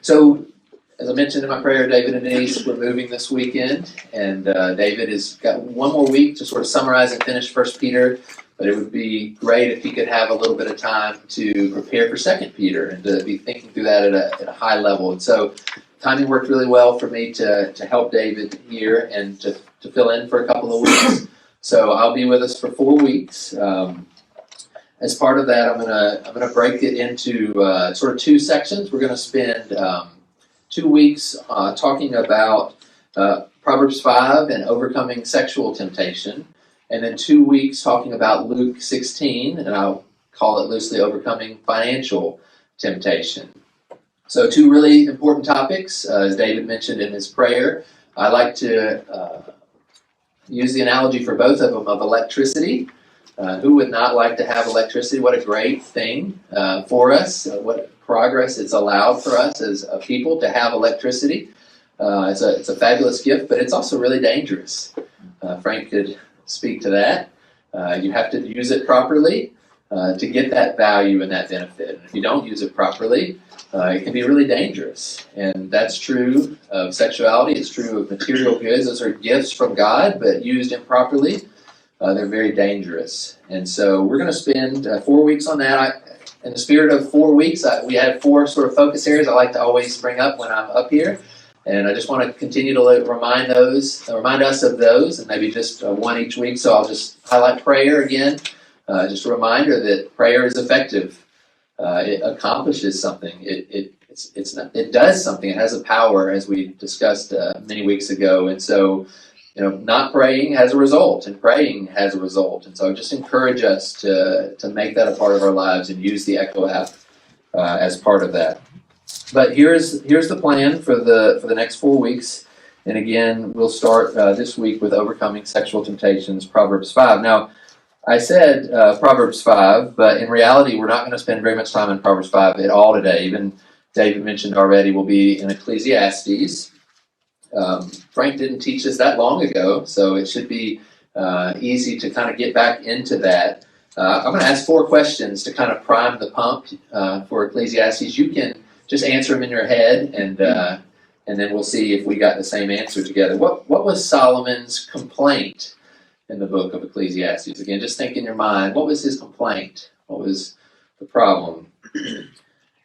So, as I mentioned in my prayer, David and Denise were moving this weekend, and David has got one more week to sort of summarize and finish First Peter. But it would be great if he could have a little bit of time to prepare for Second Peter and to be thinking through that at a high level. And so, timing worked really well for me to help David here and to fill in for a couple of weeks. So I'll be with us for 4 weeks. As part of that, I'm gonna break it into sort of two sections. We're gonna spend 2 weeks talking about Proverbs 5 and overcoming sexual temptation, and then 2 weeks talking about Luke 16, and I'll call it loosely overcoming financial temptation. So 2 really important topics, as David mentioned in his prayer. I like to use the analogy for both of them of electricity. Who would not like to have electricity? What a great thing for us. What progress it's allowed for us as a people to have electricity. It's a fabulous gift, but it's also really dangerous. Frank could speak to that. You have to use it properly to get that value and that benefit. And if you don't use it properly, it can be really dangerous. And that's true of sexuality. It's true of material goods. Those are gifts from God, but used improperly, they're very dangerous. And so we're going to spend 4 weeks on that. In the spirit of 4 weeks, we have 4 sort of focus areas I like to always bring up when I'm up here. And I just want to continue to remind us of those, and maybe just one each week. So I'll just highlight prayer again. Just a reminder that prayer is effective. It accomplishes something. It does something. It has a power, as we discussed many weeks ago. And so, not praying has a result, and praying has a result. And so, I just encourage us to make that a part of our lives and use the Echo app as part of that. But here's the plan for the next 4 weeks. And again, we'll start this week with overcoming sexual temptations, Proverbs 5. Now, I said Proverbs 5, but in reality, we're not going to spend very much time in Proverbs 5 at all today. Even David mentioned already, we'll be in Ecclesiastes. Frank didn't teach us that long ago, so it should be easy to kind of get back into that. I'm going to ask 4 questions to kind of prime the pump for Ecclesiastes. You can just answer them in your head, and then we'll see if we got the same answer together. What was Solomon's complaint in the book of Ecclesiastes? Again, just think in your mind, what was his complaint? What was the problem?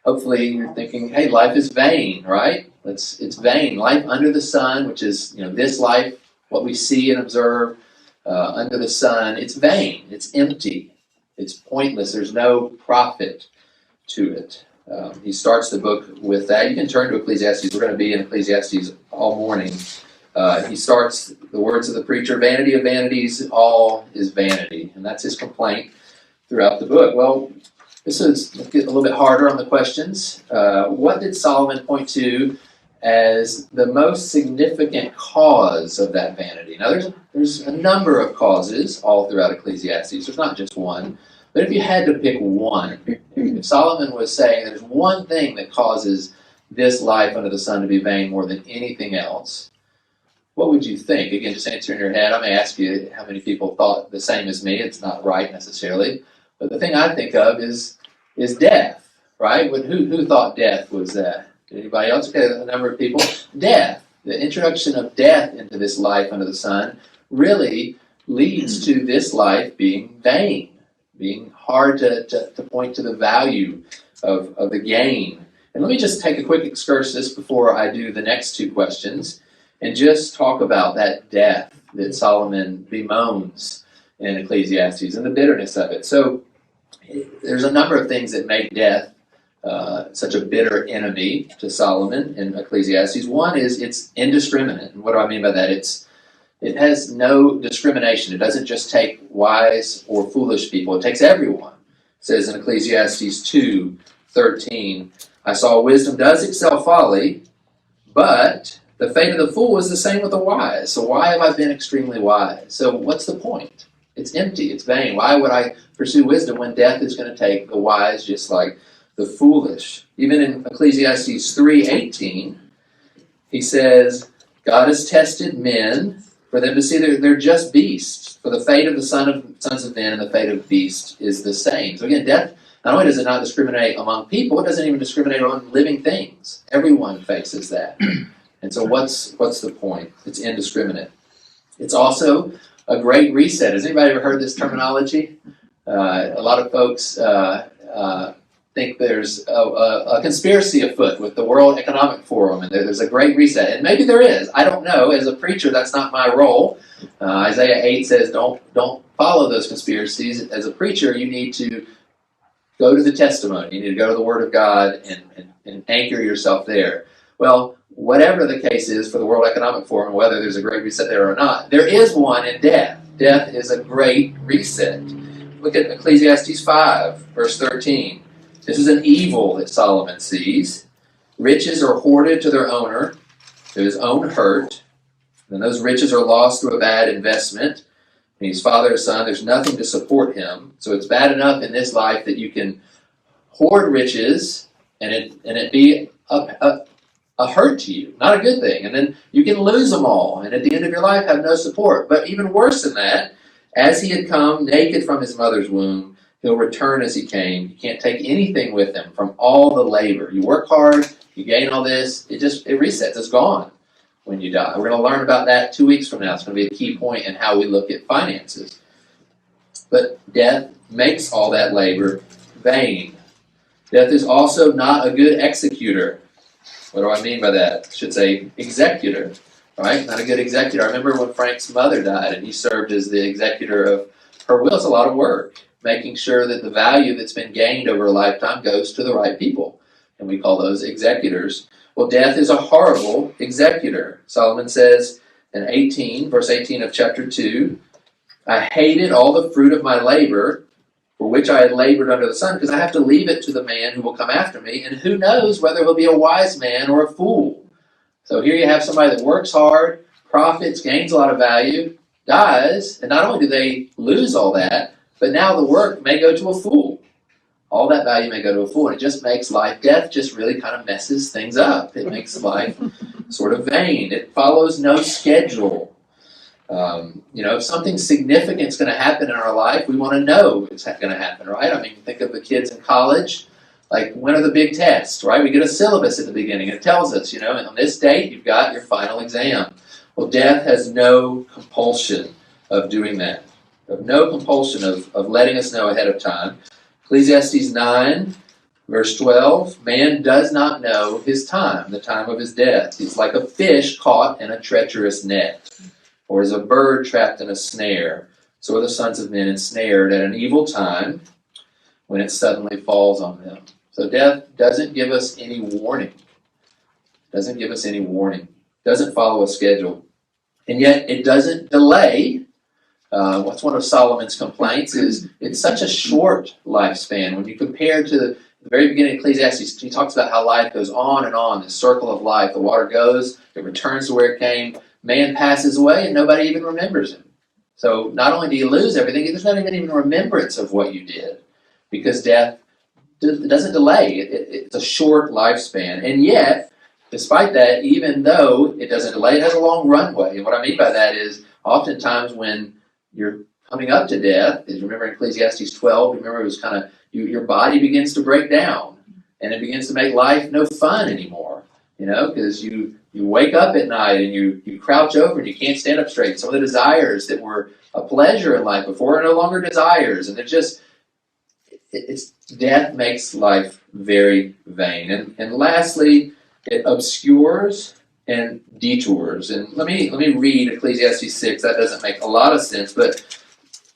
Hopefully you're thinking, hey, life is vain, right? It's vain. Life under the sun, which is this life, what we see and observe under the sun, it's vain. It's empty. It's pointless. There's no profit to it. He starts the book with that. You can turn to Ecclesiastes. We're going to be in Ecclesiastes all morning. He starts the words of the preacher, vanity of vanities, all is vanity. And that's his complaint throughout the book. Well, let's get a little bit harder on the questions. What did Solomon point to as the most significant cause of that vanity? Now, there's a number of causes all throughout Ecclesiastes. There's not just one. But if you had to pick one, if Solomon was saying there's one thing that causes this life under the sun to be vain more than anything else, what would you think? Again, just answer in your head. I may ask you how many people thought the same as me. It's not right necessarily. But the thing I think of is death, right? Who thought death was that? Anybody else? Okay, a number of people. Death. The introduction of death into this life under the sun really leads to this life being vain, being hard to point to the value of the gain. And let me just take a quick excursus before I do the next 2 questions and just talk about that death that Solomon bemoans in Ecclesiastes and the bitterness of it. So there's a number of things that make death such a bitter enemy to Solomon in Ecclesiastes. One is it's indiscriminate. And what do I mean by that? It has no discrimination. It doesn't just take wise or foolish people. It takes everyone. It says in Ecclesiastes 2:13, I saw wisdom does excel folly, but the fate of the fool is the same with the wise. So why have I been extremely wise? So what's the point? It's empty. It's vain. Why would I pursue wisdom when death is going to take the wise just like the foolish? Even in Ecclesiastes 3:18, he says, God has tested men for them to see they're just beasts. For the fate of the sons of men and the fate of beasts is the same. So again, death Not only does it not discriminate among people, it doesn't even discriminate among living things. Everyone faces that. And so what's the point? It's indiscriminate. It's also a great reset. Has anybody ever heard this terminology? A lot of folks think there's a conspiracy afoot with the World Economic Forum, and there's a great reset. And maybe there is. I don't know. As a preacher, that's not my role. Isaiah 8 says, don't follow those conspiracies. As a preacher, you need to go to the testimony. You need to go to the Word of God and anchor yourself there. Well, whatever the case is for the World Economic Forum, whether there's a great reset there or not, there is one in death. Death is a great reset. Look at Ecclesiastes 5, verse 13. This is an evil that Solomon sees. Riches are hoarded to their owner, to his own hurt. And those riches are lost through a bad investment. When he's father or son, there's nothing to support him. So it's bad enough in this life that you can hoard riches and it be a hurt to you, not a good thing. And then you can lose them all, and at the end of your life have no support. But even worse than that, as he had come naked from his mother's womb, he'll return as he came. You can't take anything with him from all the labor. You work hard, you gain all this, it resets, it's gone when you die. We're going to learn about that 2 weeks from now. It's going to be a key point in how we look at finances. But death makes all that labor vain. Death is also not a good executor. What do I mean by that? I should say executor, right? Not a good executor. I remember when Frank's mother died and he served as the executor of her will. It's a lot of work, making sure that the value that's been gained over a lifetime goes to the right people. And we call those executors. Well, death is a horrible executor. Solomon says in verse 18 of chapter 2, I hated all the fruit of my labor, for which I had labored under the sun, because I have to leave it to the man who will come after me, and who knows whether he'll be a wise man or a fool. So here you have somebody that works hard, profits, gains a lot of value, dies, and not only do they lose all that, but now the work may go to a fool. All that value may go to a fool, and it just makes life, death just really kind of messes things up. It makes life sort of vain. It follows no schedule. If something significant is going to happen in our life, we want to know it's going to happen, right? I mean, think of the kids in college. Like, when are the big tests, right? We get a syllabus at the beginning. It tells us, on this date, you've got your final exam. Well, death has no compulsion of doing that, of no compulsion of letting us know ahead of time. Ecclesiastes 9, verse 12, man does not know his time, the time of his death. He's like a fish caught in a treacherous net, or as a bird trapped in a snare. So are the sons of men ensnared at an evil time when it suddenly falls on them. So death doesn't give us any warning. Doesn't give us any warning. Doesn't follow a schedule. And yet it doesn't delay. What's one of Solomon's complaints is it's such a short lifespan. When you compare to the very beginning of Ecclesiastes, he talks about how life goes on and on, this circle of life. The water goes, it returns to where it came. Man passes away and nobody even remembers him. So not only do you lose everything, there's not even a remembrance of what you did, because death doesn't delay. It's a short lifespan. And yet, despite that, even though it doesn't delay, it has a long runway. And what I mean by that is oftentimes when you're coming up to death, is remember in Ecclesiastes 12, remember it was kind of, your body begins to break down and it begins to make life no fun anymore, because you wake up at night and you crouch over and you can't stand up straight. Some of the desires that were a pleasure in life before are no longer desires. And death makes life very vain. And lastly, it obscures and detours. And let me read Ecclesiastes 6. That doesn't make a lot of sense, but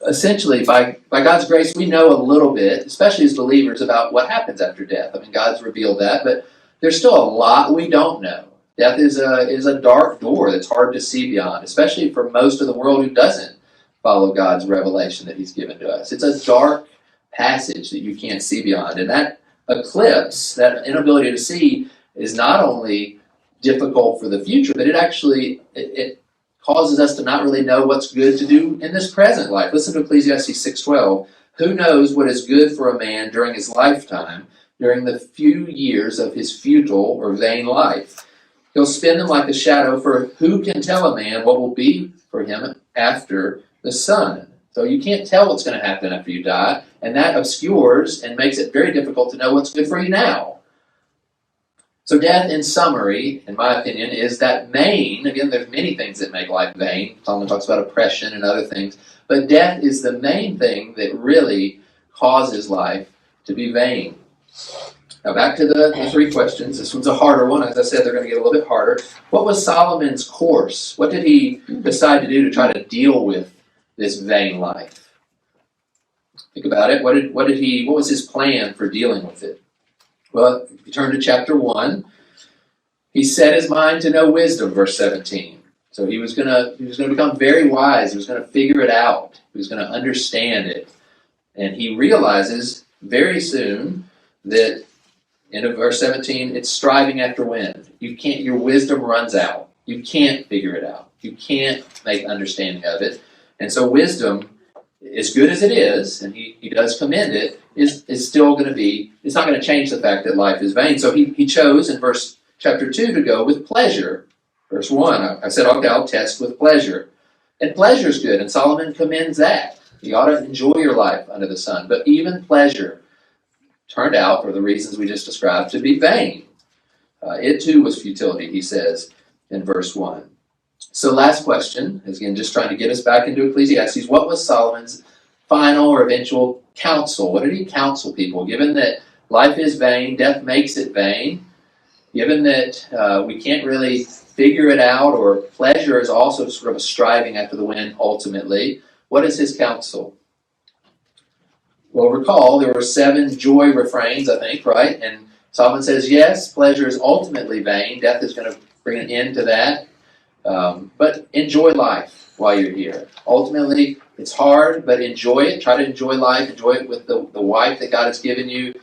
essentially, by God's grace, we know a little bit, especially as believers, about what happens after death. I mean, God's revealed that, but there's still a lot we don't know. Death is a dark door that's hard to see beyond, especially for most of the world who doesn't follow God's revelation that he's given to us. It's a dark passage that you can't see beyond. And that eclipse, that inability to see, is not only difficult for the future, but it causes us to not really know what's good to do in this present life. Listen to Ecclesiastes 6:12. Who knows what is good for a man during his lifetime, during the few years of his futile or vain life? He'll spend them like a shadow, for who can tell a man what will be for him after the sun? So you can't tell what's going to happen after you die, and that obscures and makes it very difficult to know what's good for you now. So death, in summary, in my opinion, is that main, again, there's many things that make life vain. Solomon talks about oppression and other things, but death is the main thing that really causes life to be vain. Now back to the three questions. This one's a harder one. As I said, they're going to get a little bit harder. What was Solomon's course? What did he decide to do to try to deal with this vain life? Think about it. What was his plan for dealing with it? Well, if you turn to chapter 1, he set his mind to know wisdom, verse 17. So he was going to become very wise. He was going to figure it out. He was going to understand it. And he realizes very soon that in verse 17, it's striving after wind. Your wisdom runs out. You can't figure it out. You can't make understanding of it. And so wisdom, as good as it is, and he does commend it, is still going to be, it's not going to change the fact that life is vain. So he chose in chapter 2 to go with pleasure. Verse 1, I said, okay, I'll test with pleasure. And pleasure is good, and Solomon commends that. You ought to enjoy your life under the sun. But even pleasure turned out, for the reasons we just described, to be vain. It too was futility, he says in verse 1. So last question, again, just trying to get us back into Ecclesiastes. What was Solomon's final or eventual counsel? What did he counsel people? Given that life is vain, death makes it vain, given that we can't really figure it out, or pleasure is also sort of a striving after the wind ultimately, what is his counsel? Well, recall, there were 7 joy refrains, I think, right? And Solomon says, yes, pleasure is ultimately vain. Death is going to bring an end to that. But enjoy life while you're here. Ultimately, it's hard, but enjoy it. Try to enjoy life. Enjoy it with the wife that God has given you.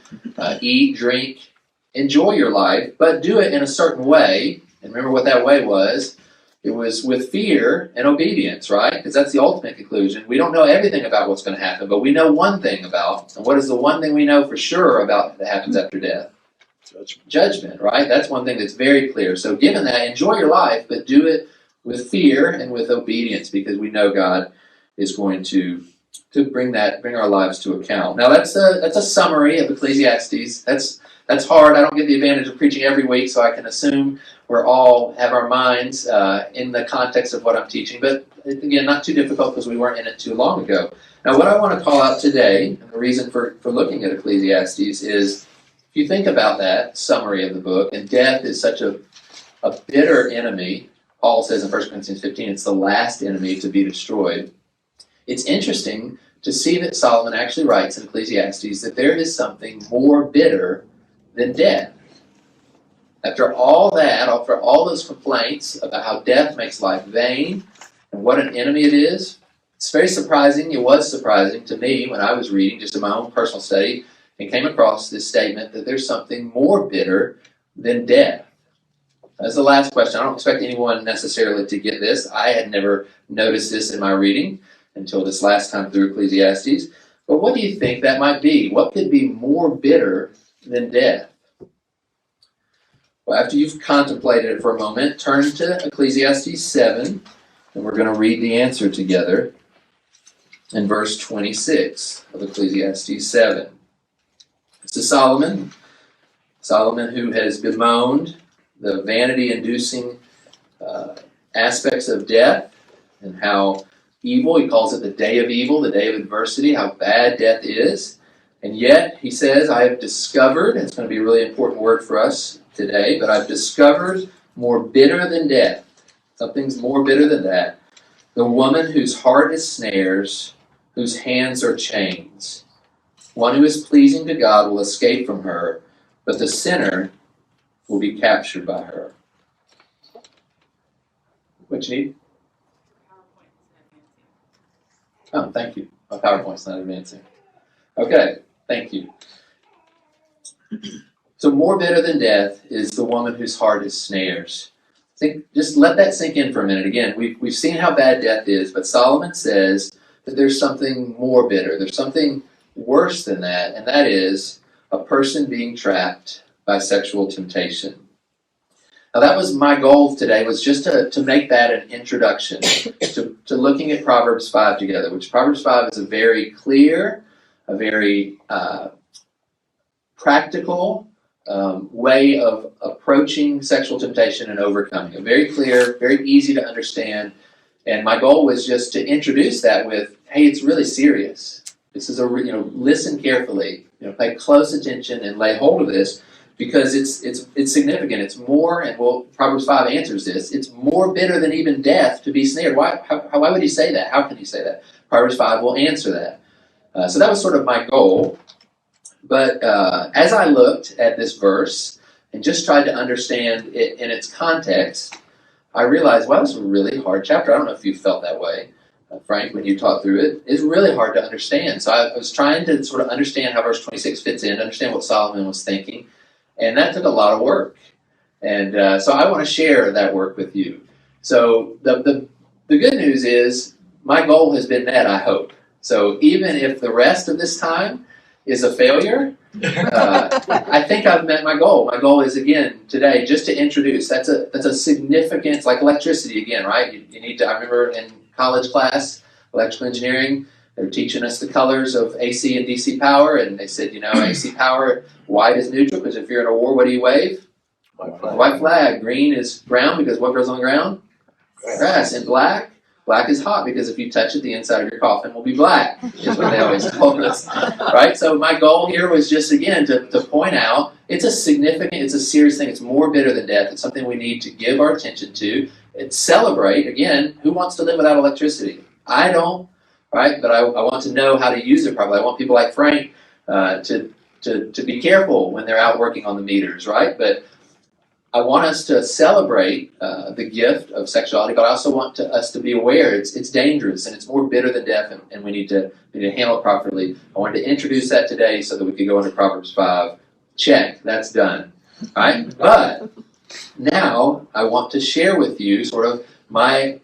Eat, drink. Enjoy your life, but do it in a certain way. And remember what that way was. It was with fear and obedience, right? Because that's the ultimate conclusion. We don't know everything about what's going to happen, but we know one thing about, and what is the one thing we know for sure about that happens after death? Judgment, right? That's one thing that's very clear. So given that, enjoy your life, but do it with fear and with obedience, because we know God is going to bring our lives to account. Now that's a summary of Ecclesiastes. That's hard. I don't get the advantage of preaching every week, so I can assume we're all have our minds in the context of what I'm teaching. But again, not too difficult because we weren't in it too long ago. Now, what I want to call out today, and the reason for looking at Ecclesiastes is, if you think about that summary of the book, and death is such a bitter enemy. Paul says in 1 Corinthians 15, it's the last enemy to be destroyed. It's interesting to see that Solomon actually writes in Ecclesiastes that there is something more bitter than death. After all that, after all those complaints about how death makes life vain and what an enemy it is, it's very surprising. It was surprising to me when I was reading, just in my own personal study, and came across this statement that there's something more bitter than death. That's the last question. I don't expect anyone necessarily to get this. I had never noticed this in my reading until this last time through Ecclesiastes. But what do you think that might be? What could be more bitter than death? Well, after you've contemplated it for a moment, turn to Ecclesiastes 7, and we're going to read the answer together in verse 26 of Ecclesiastes 7. This is Solomon who has bemoaned the vanity-inducing aspects of death and how evil, he calls it the day of evil, the day of adversity, how bad death is. And yet, he says, I have discovered, and it's going to be a really important word for us today, but I've discovered more bitter than death. Something's more bitter than that. The woman whose heart is snares, whose hands are chains. One who is pleasing to God will escape from her, but the sinner will be captured by her. What you need? Oh, thank you. My PowerPoint's not advancing. Okay, thank you. So more bitter than death is the woman whose heart is snares. Just let that sink in for a minute. Again, we've seen how bad death is, but Solomon says that there's something more bitter. There's something worse than that, and that is a person being trapped by sexual temptation. Now that was my goal today, was just to make that an introduction to looking at Proverbs 5 together, which Proverbs 5 is a very clear, a very practical way of approaching sexual temptation and overcoming it. Very clear, very easy to understand. And my goal was just to introduce that with, hey, it's really serious. This is listen carefully, pay close attention and lay hold of this, because it's significant. It's more, and Proverbs 5 answers this. It's more bitter than even death to be snared. Why would he say that? How can he say that? Proverbs 5 will answer that. So that was sort of my goal. But as I looked at this verse and just tried to understand it in its context, I realized, wow, this is a really hard chapter. I don't know if you felt that way, Frank, when you taught through it. It's really hard to understand. So I was trying to sort of understand how verse 26 fits in, understand what Solomon was thinking, and that took a lot of work. And so I want to share that work with you. So the good news is my goal has been met, I hope. So even if the rest of this time is a failure, I think I've met my goal. My goal is, again, today, just to introduce. That's a significant, it's like electricity again, right? You need to, I remember in college class, electrical engineering, they were teaching us the colors of AC and DC power, and they said, AC power, white is neutral, because if you're in a war, what do you wave? White flag. Green is ground, because what goes on the ground? Grass. And black is hot, because if you touch it, the inside of your coffin will be black, is what they always told us, right? So my goal here was just, again, to point out, it's a serious thing. It's more bitter than death. It's something we need to give our attention to and celebrate. Again, who wants to live without electricity? I don't, right? But I want to know how to use it properly. I want people like Frank to be careful when they're out working on the meters, right? But I want us to celebrate the gift of sexuality, but I also want us to be aware it's dangerous and it's more bitter than death, and we need to handle it properly. I wanted to introduce that today so that we could go into Proverbs 5. Check, that's done. All right? But now I want to share with you sort of my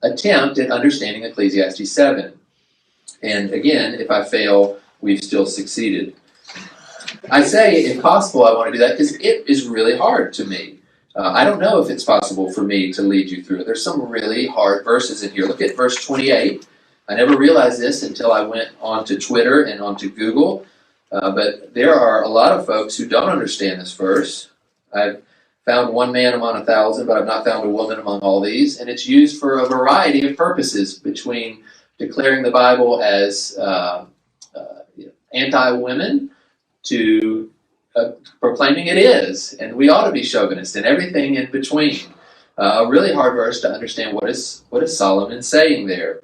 attempt at understanding Ecclesiastes 7. And again, if I fail, we've still succeeded. I say, if possible, I want to do that because it is really hard to me. I don't know if it's possible for me to lead you through it. There's some really hard verses in here. Look at verse 28. I never realized this until I went onto Twitter and onto Google. But there are a lot of folks who don't understand this verse. I've found one man among 1,000, but I've not found a woman among all these. And it's used for a variety of purposes, between declaring the Bible as anti-women to proclaiming it is, and we ought to be chauvinist, and everything in between. A really hard verse to understand what is Solomon saying there.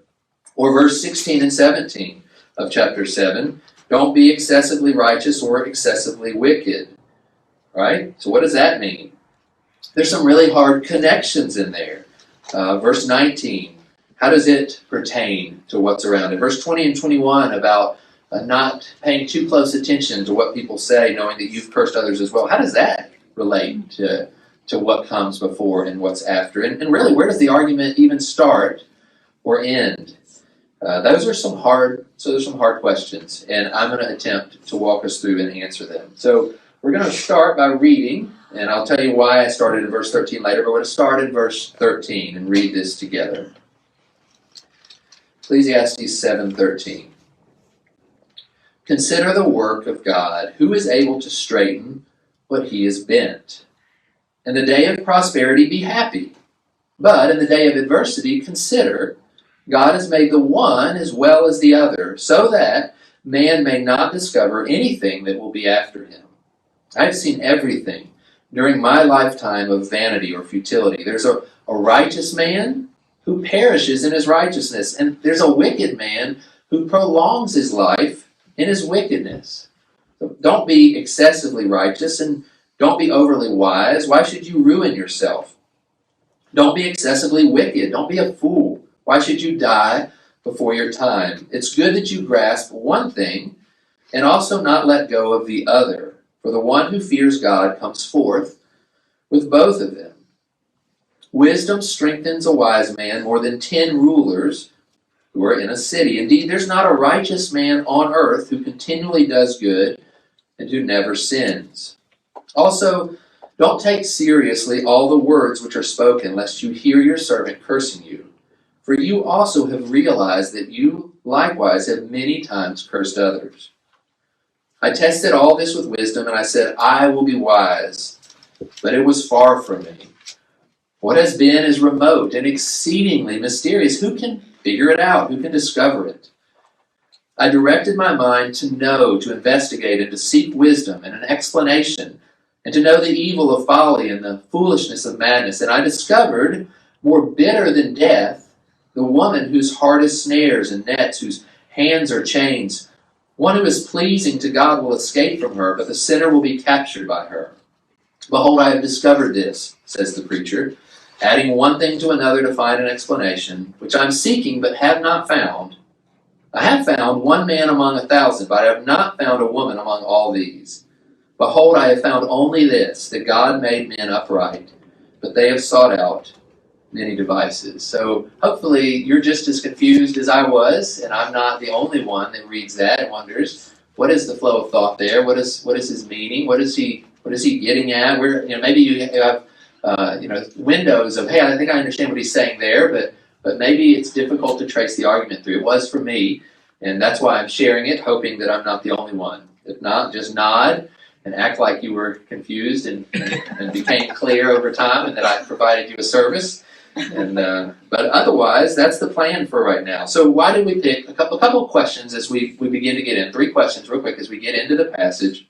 Or verse 16 and 17 of chapter 7, don't be excessively righteous or excessively wicked. Right? So what does that mean? There's some really hard connections in there. Verse 19, how does it pertain to what's around it? Verse 20 and 21 about not paying too close attention to what people say, knowing that you've cursed others as well. How does that relate to what comes before and what's after? And really, where does the argument even start or end? Those are some hard questions, and I'm going to attempt to walk us through and answer them. So we're going to start by reading, and I'll tell you why I started in verse 13 later, but we're going to start in verse 13 and read this together. Ecclesiastes 7:13. Consider the work of God, who is able to straighten what he has bent. In the day of prosperity be happy, but in the day of adversity consider, God has made the one as well as the other, so that man may not discover anything that will be after him. I have seen everything during my lifetime of vanity or futility. There's a righteous man who perishes in his righteousness, and there's a wicked man who prolongs his life in his wickedness. So don't be excessively righteous and don't be overly wise. Why should you ruin yourself? Don't be excessively wicked. Don't be a fool. Why should you die before your time? It's good that you grasp one thing and also not let go of the other. For the one who fears God comes forth with both of them. Wisdom strengthens a wise man more than 10 rulers who are in a city. Indeed, there's not a righteous man on earth who continually does good and who never sins. Also, Don't take seriously all the words which are spoken, lest you hear your servant cursing you. For you also have realized that you likewise have many times cursed others. I tested all this with wisdom, and I said, I will be wise. But it was far from me. What has been is remote and exceedingly mysterious. Who can figure it out? Who can discover it? I directed my mind to know, to investigate, and to seek wisdom and an explanation, and to know the evil of folly and the foolishness of madness. And I discovered, more bitter than death, the woman whose heart is snares and nets, whose hands are chains. One who is pleasing to God will escape from her, but the sinner will be captured by her. Behold, I have discovered this, says the preacher, adding one thing to another to find an explanation, which I'm seeking but have not found. I have found one man among 1,000, but I have not found a woman among all these. Behold, I have found only this, that God made men upright, but they have sought out many devices. So hopefully you're just as confused as I was, and I'm not the only one that reads that and wonders, what is the flow of thought there? What is his meaning? What is he getting at? Where, maybe you have windows of, hey, I think I understand what he's saying there, but maybe it's difficult to trace the argument through. It was for me, and that's why I'm sharing it, hoping that I'm not the only one. If not, just nod and act like you were confused and became clear over time, and that I provided you a service. But otherwise, that's the plan for right now. So why did we pick a couple of questions as we begin to get in? 3 questions real quick as we get into the passage.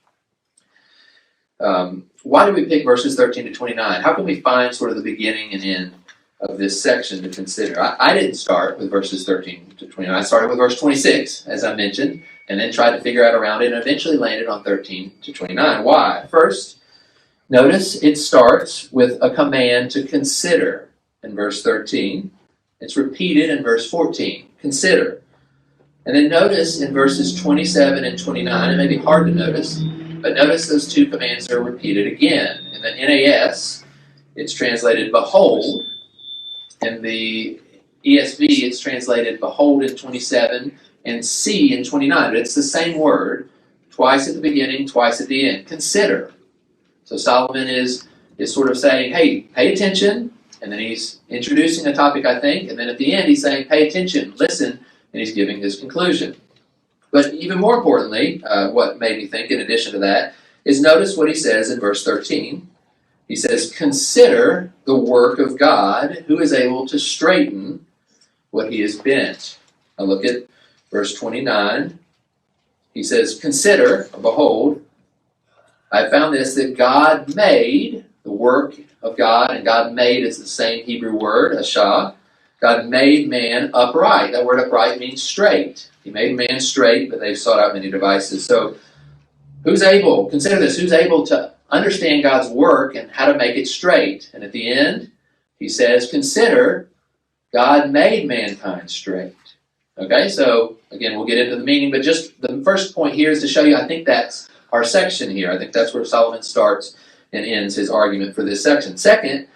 Why did we pick verses 13 to 29? How can we find sort of the beginning and end of this section to consider? I didn't start with verses 13 to 29. I started with verse 26, as I mentioned, and then tried to figure out around it and eventually landed on 13 to 29. Why? First, notice it starts with a command to consider in verse 13. It's repeated in verse 14. Consider. And then notice in verses 27 and 29, it may be hard to notice, but notice those 2 commands are repeated again. In the NAS, it's translated behold. In the ESV, it's translated behold in 27 and see in 29. But it's the same word, twice at the beginning, twice at the end. Consider. So Solomon is sort of saying, hey, pay attention. And then he's introducing a topic, I think. And then at the end, he's saying, pay attention, listen. And he's giving his conclusion. But even more importantly, what made me think in addition to that, is notice what he says in verse 13. He says, consider the work of God, who is able to straighten what he has bent. Now look at verse 29. He says, consider, or behold, I found this, that God made the work of God, and God made is the same Hebrew word, ashah. God made man upright. That word upright means straight. He made man straight, but they've sought out many devices. So who's able, consider this, who's able to understand God's work and how to make it straight? And at the end, he says, consider God made mankind straight. Okay, so again, we'll get into the meaning, but just the first point here is to show you, I think that's our section here. I think that's where Solomon starts and ends his argument for this section. Second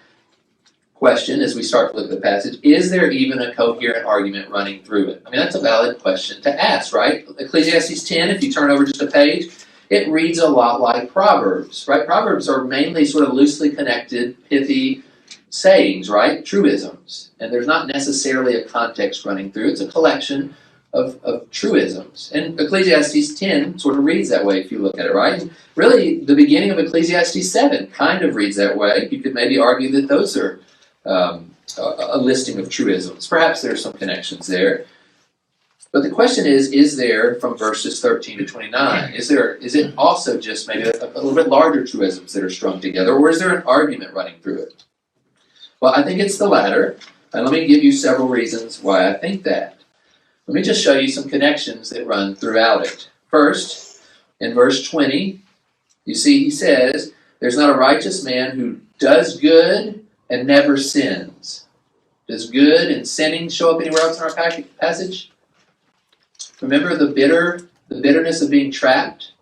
question, as we start to look at the passage, is there even a coherent argument running through it? I mean, that's a valid question to ask, right? Ecclesiastes 10, if you turn over just a page, it reads a lot like Proverbs, right? Proverbs are mainly sort of loosely connected, pithy sayings, right? Truisms. And there's not necessarily a context running through. It's a collection of truisms. And Ecclesiastes 10 sort of reads that way if you look at it, right? And really, the beginning of Ecclesiastes 7 kind of reads that way. You could maybe argue that those are a listing of truisms. Perhaps there are some connections there. But the question is there, from verses 13 to 29, is it also just maybe a little bit larger truisms that are strung together, or is there an argument running through it? Well, I think it's the latter, and let me give you several reasons why I think that. Let me just show you some connections that run throughout it. First, in verse 20, you see he says, there's not a righteous man who does good and never sins. Does good and sinning show up anywhere else in our passage? Remember the bitterness of being trapped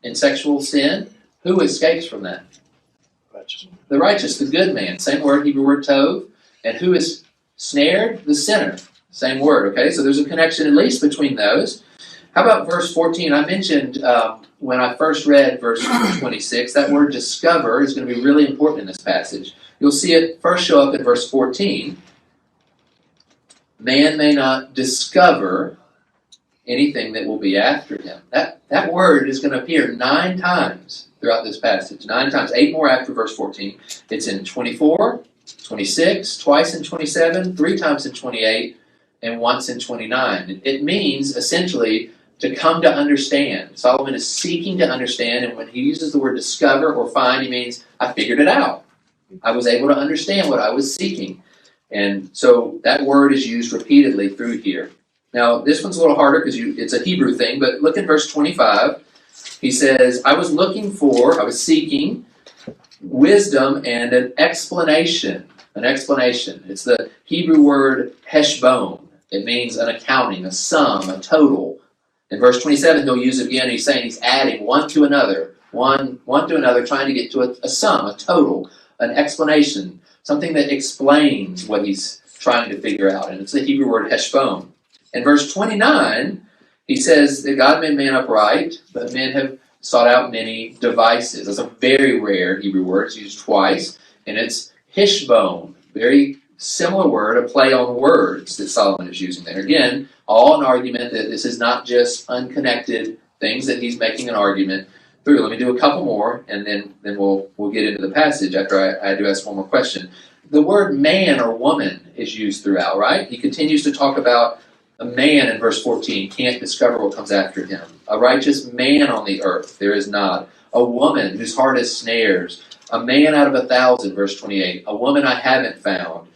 in sexual sin? Who escapes from that? Righteous. The righteous, the good man. Same word, Hebrew word tov. And who is snared? The sinner. Same word, okay? So there's a connection at least between those. How about verse 14? I mentioned when I first read verse 26, that word discover is going to be really important in this passage. You'll see it first show up in verse 14. Man may not discover anything that will be after him. That word is going to appear 9 times throughout this passage. 9 times, 8 more after verse 14. It's in 24, 26, twice in 27, 3 times in 28, and once in 29. It means, essentially, to come to understand. Solomon is seeking to understand, and when he uses the word discover or find, he means, I figured it out. I was able to understand what I was seeking. And so that word is used repeatedly through here. Now, this one's a little harder because it's a Hebrew thing, but look in verse 25. He says, I was seeking wisdom and an explanation. An explanation. It's the Hebrew word heshbon. It means an accounting, a sum, a total. In verse 27, he'll use it again. He's saying he's adding one to another, one to another, trying to get to a sum, a total, an explanation, something that explains what he's trying to figure out. And it's the Hebrew word heshbon. In verse 29, he says that God made man upright, but men have sought out many devices. That's a very rare Hebrew word. It's used twice, and it's hishbon. Very similar word, a play on words that Solomon is using there. Again, all an argument that this is not just unconnected things that he's making an argument through. Let me do a couple more, and then we'll get into the passage after I do ask one more question. The word man or woman is used throughout, right? He continues to talk about a man in verse 14 can't discover what comes after him. A righteous man on the earth, there is not. A woman whose heart is snares. A man out of 1,000, verse 28. A woman I haven't found.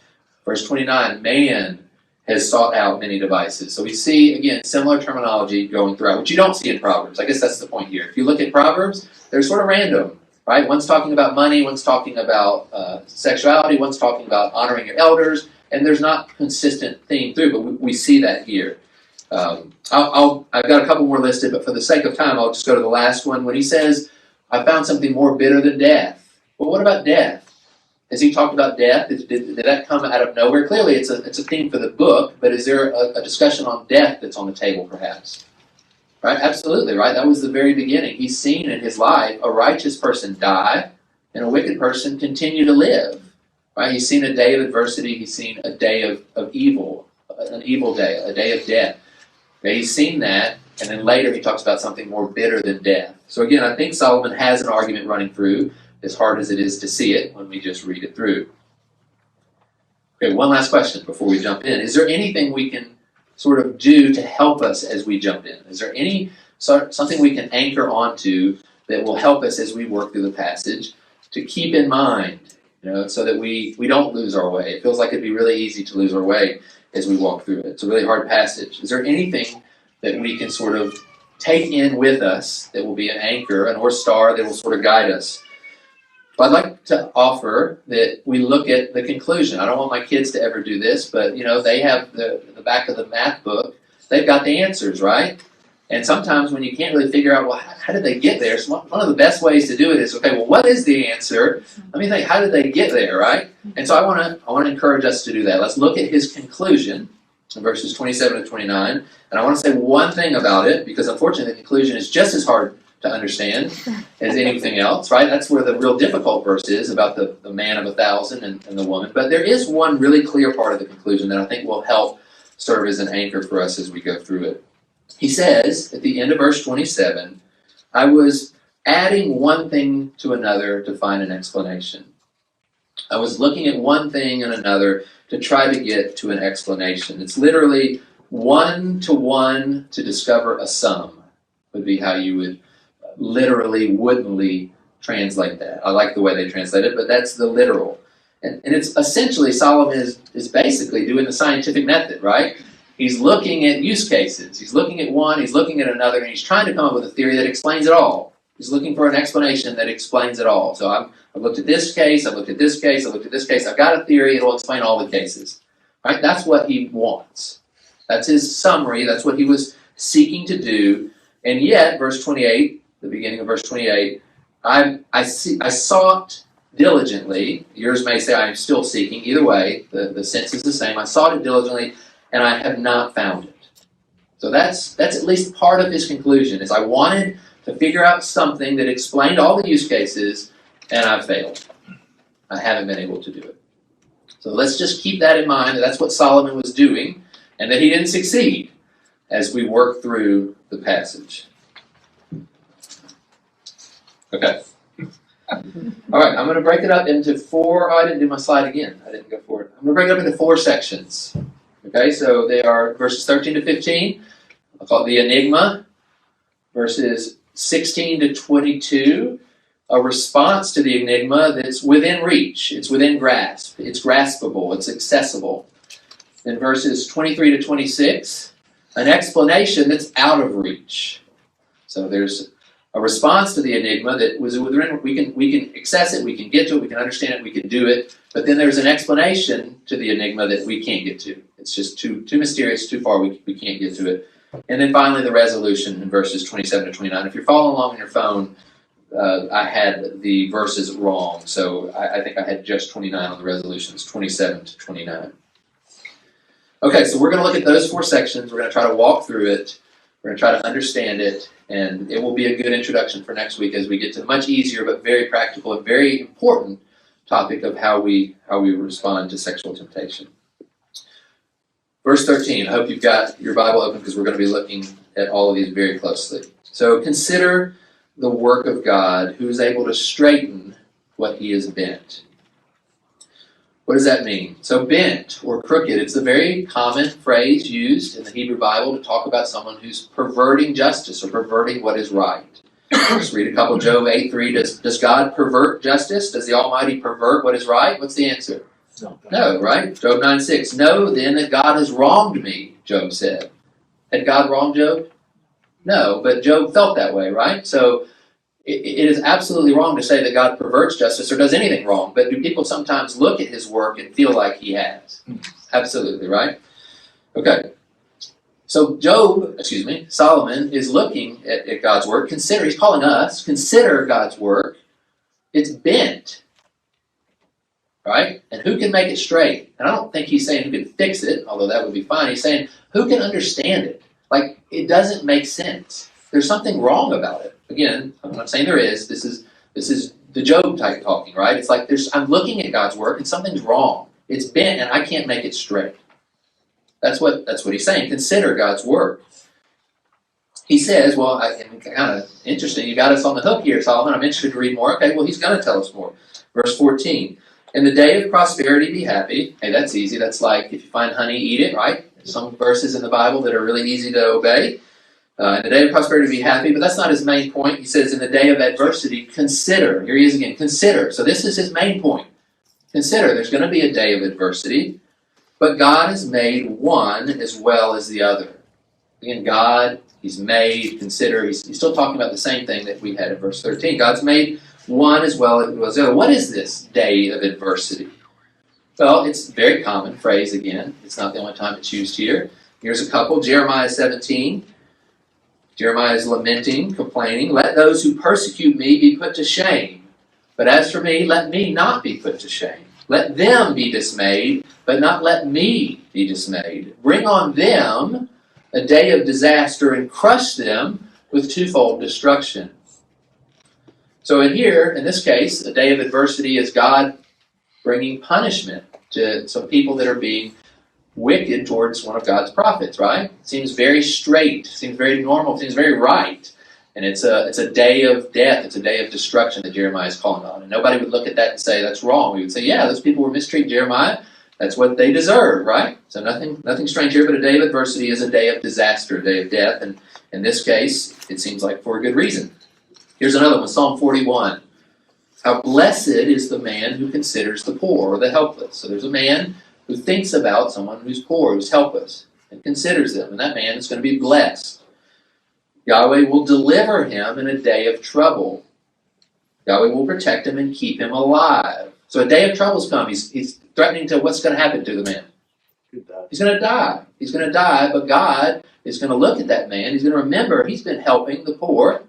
Verse 29, man has sought out many devices. So we see, again, similar terminology going throughout, which you don't see in Proverbs. I guess that's the point here. If you look at Proverbs, they're sort of random, right? One's talking about money, one's talking about sexuality, one's talking about honoring your elders, and there's not consistent theme through, but we see that here. I've got a couple more listed, but for the sake of time, I'll just go to the last one. When he says, I found something more bitter than death. Well, what about death? Has he talked about death? Did that come out of nowhere? Clearly, it's a theme for the book, but is there a discussion on death that's on the table, perhaps? Right? Absolutely, right? That was the very beginning. He's seen in his life a righteous person die and a wicked person continue to live. Right? He's seen a day of adversity. He's seen a day of evil, an evil day, a day of death. Okay, he's seen that, and then later he talks about something more bitter than death. So again, I think Solomon has an argument running through, as hard as it is to see it when we just read it through. Okay, one last question before we jump in. Is there anything we can sort of do to help us as we jump in? Is there something we can anchor onto that will help us as we work through the passage to keep in mind, so that we don't lose our way? It feels like it'd be really easy to lose our way as we walk through it. It's a really hard passage. Is there anything that we can sort of take in with us that will be an anchor, a North Star that will sort of guide us? I'd like to offer that we look at the conclusion. I don't want my kids to ever do this, but they have the back of the math book. They've got the answers, right? And sometimes when you can't really figure out, well, how did they get there? So one of the best ways to do it is, okay, well, what is the answer? Let me think, how did they get there, right? And so I want to encourage us to do that. Let's look at his conclusion in verses 27 to 29. And I want to say one thing about it, because unfortunately the conclusion is just as hard to understand as anything else, right? That's where the real difficult verse is about the man of 1,000 and the woman. But there is one really clear part of the conclusion that I think will help serve as an anchor for us as we go through it. He says at the end of verse 27, I was adding one thing to another to find an explanation. I was looking at one thing and another to try to get to an explanation. It's literally one to one to discover a sum would be how you would literally, wouldn'tly translate that. I like the way they translate it, but that's the literal. And it's essentially, Solomon is basically doing the scientific method, right? He's looking at use cases. He's looking at one, he's looking at another, and he's trying to come up with a theory that explains it all. He's looking for an explanation that explains it all. So I've looked at this case, I've looked at this case, I've looked at this case, I've got a theory, it'll explain all the cases. Right? That's what he wants. That's his summary, that's what he was seeking to do. And yet, verse 28, the beginning of verse 28, I sought diligently. Yours may say I am still seeking. Either way, the sense is the same. I sought it diligently, and I have not found it. So that's at least part of his conclusion, is I wanted to figure out something that explained all the use cases, and I failed. I haven't been able to do it. So let's just keep that in mind, that that's what Solomon was doing, and that he didn't succeed as we work through the passage. Okay. All right, I'm going to break it up into four. Oh, I didn't do my slide again. I didn't go for it. I'm going to break it up into four sections. Okay, so they are verses 13 to 15. I'll call it the enigma. Verses 16 to 22, a response to the enigma that's within reach. It's within grasp. It's graspable. It's accessible. Then verses 23 to 26, an explanation that's out of reach. So there's a response to the enigma that was within, we can access it, we can get to it, we can understand it, we can do it. But then there's an explanation to the enigma that we can't get to. It's just too mysterious, too far, we can't get to it. And then finally the resolution in verses 27 to 29. If you're following along on your phone, I had the verses wrong. So I think I had just 29 on the resolutions, 27 to 29. Okay, so we're going to look at those four sections. We're going to try to walk through it. We're going to try to understand it. And it will be a good introduction for next week as we get to the much easier but very practical and very important topic of how we respond to sexual temptation. Verse 13, I hope you've got your Bible open because we're going to be looking at all of these very closely. So consider the work of God who is able to straighten what he has bent. What does that mean? So bent or crooked, it's a very common phrase used in the Hebrew Bible to talk about someone who's perverting justice or perverting what is right. Let's read a couple. Job 8:3. Does God pervert justice? Does the Almighty pervert what is right? What's the answer? No, right? Job 9:6. Know then that God has wronged me, Job said. Had God wronged Job? No, but Job felt that way, right? So it is absolutely wrong to say that God perverts justice or does anything wrong, but do people sometimes look at his work and feel like he has? Absolutely, right? Okay. So Solomon is looking at God's work. He's calling us, consider God's work. It's bent. Right? And who can make it straight? And I don't think he's saying who can fix it, although that would be fine. He's saying who can understand it. Like, it doesn't make sense. There's something wrong about it. Again, I'm not saying there is. This is the Job type talking, right? It's like I'm looking at God's work and something's wrong. It's bent and I can't make it straight. That's what he's saying. Consider God's work. He says, well, kind of interesting. You got us on the hook here, Solomon. I'm interested to read more. Okay, well, he's going to tell us more. Verse 14. In the day of prosperity, be happy. Hey, that's easy. That's like if you find honey, eat it, right? There's some verses in the Bible that are really easy to obey. In the day of prosperity, be happy. But that's not his main point. He says, in the day of adversity, consider. Here he is again. Consider. So this is his main point. Consider. There's going to be a day of adversity. But God has made one as well as the other. Again, God, he's made, consider. He's still talking about the same thing that we had in verse 13. God's made one as well as the other. What is this day of adversity? Well, it's a very common phrase again. It's not the only time it's used here. Here's a couple. Jeremiah 17. Jeremiah is lamenting, complaining. Let those who persecute me be put to shame. But as for me, let me not be put to shame. Let them be dismayed, but not let me be dismayed. Bring on them a day of disaster and crush them with twofold destruction. So in this case, a day of adversity is God bringing punishment to some people that are being wicked towards one of God's prophets, right? Seems very straight, seems very normal, seems very right. And it's a day of death, it's a day of destruction that Jeremiah is calling on. And nobody would look at that and say, that's wrong. We would say, yeah, those people were mistreating Jeremiah. That's what they deserve, right? So nothing strange here, but a day of adversity is a day of disaster, a day of death. And in this case, it seems like for a good reason. Here's another one, Psalm 41. How blessed is the man who considers the poor or the helpless. So there's a man who thinks about someone who's poor, who's helpless, and considers them. And that man is going to be blessed. Yahweh will deliver him in a day of trouble. Yahweh will protect him and keep him alive. So a day of trouble's come. He's threatening to what's going to happen to the man. He's going to die. He's going to die, but God is going to look at that man. He's going to remember he's been helping the poor,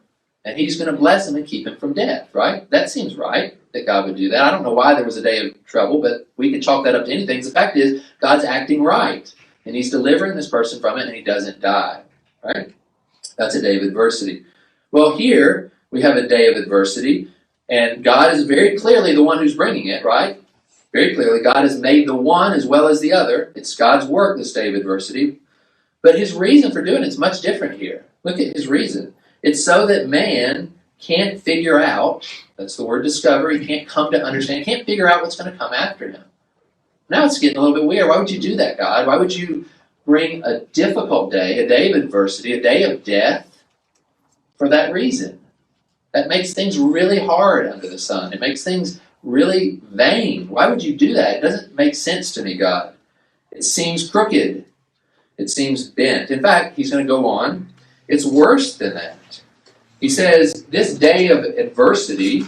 and he's going to bless him and keep him from death, right? That seems right that God would do that. I don't know why there was a day of trouble, but we can chalk that up to anything. The fact is, God's acting right, and he's delivering this person from it, and he doesn't die, right? That's a day of adversity. Well, here we have a day of adversity, and God is very clearly the one who's bringing it, right? Very clearly, God has made the one as well as the other. It's God's work, this day of adversity. But his reason for doing it is much different here. Look at his reason. It's so that man can't figure out, that's the word discover, he can't come to understand, he can't figure out what's going to come after him. Now it's getting a little bit weird. Why would you do that, God? Why would you bring a difficult day, a day of adversity, a day of death for that reason? That makes things really hard under the sun. It makes things really vain. Why would you do that? It doesn't make sense to me, God. It seems crooked. It seems bent. In fact, he's going to go on. It's worse than that. He says, this day of adversity,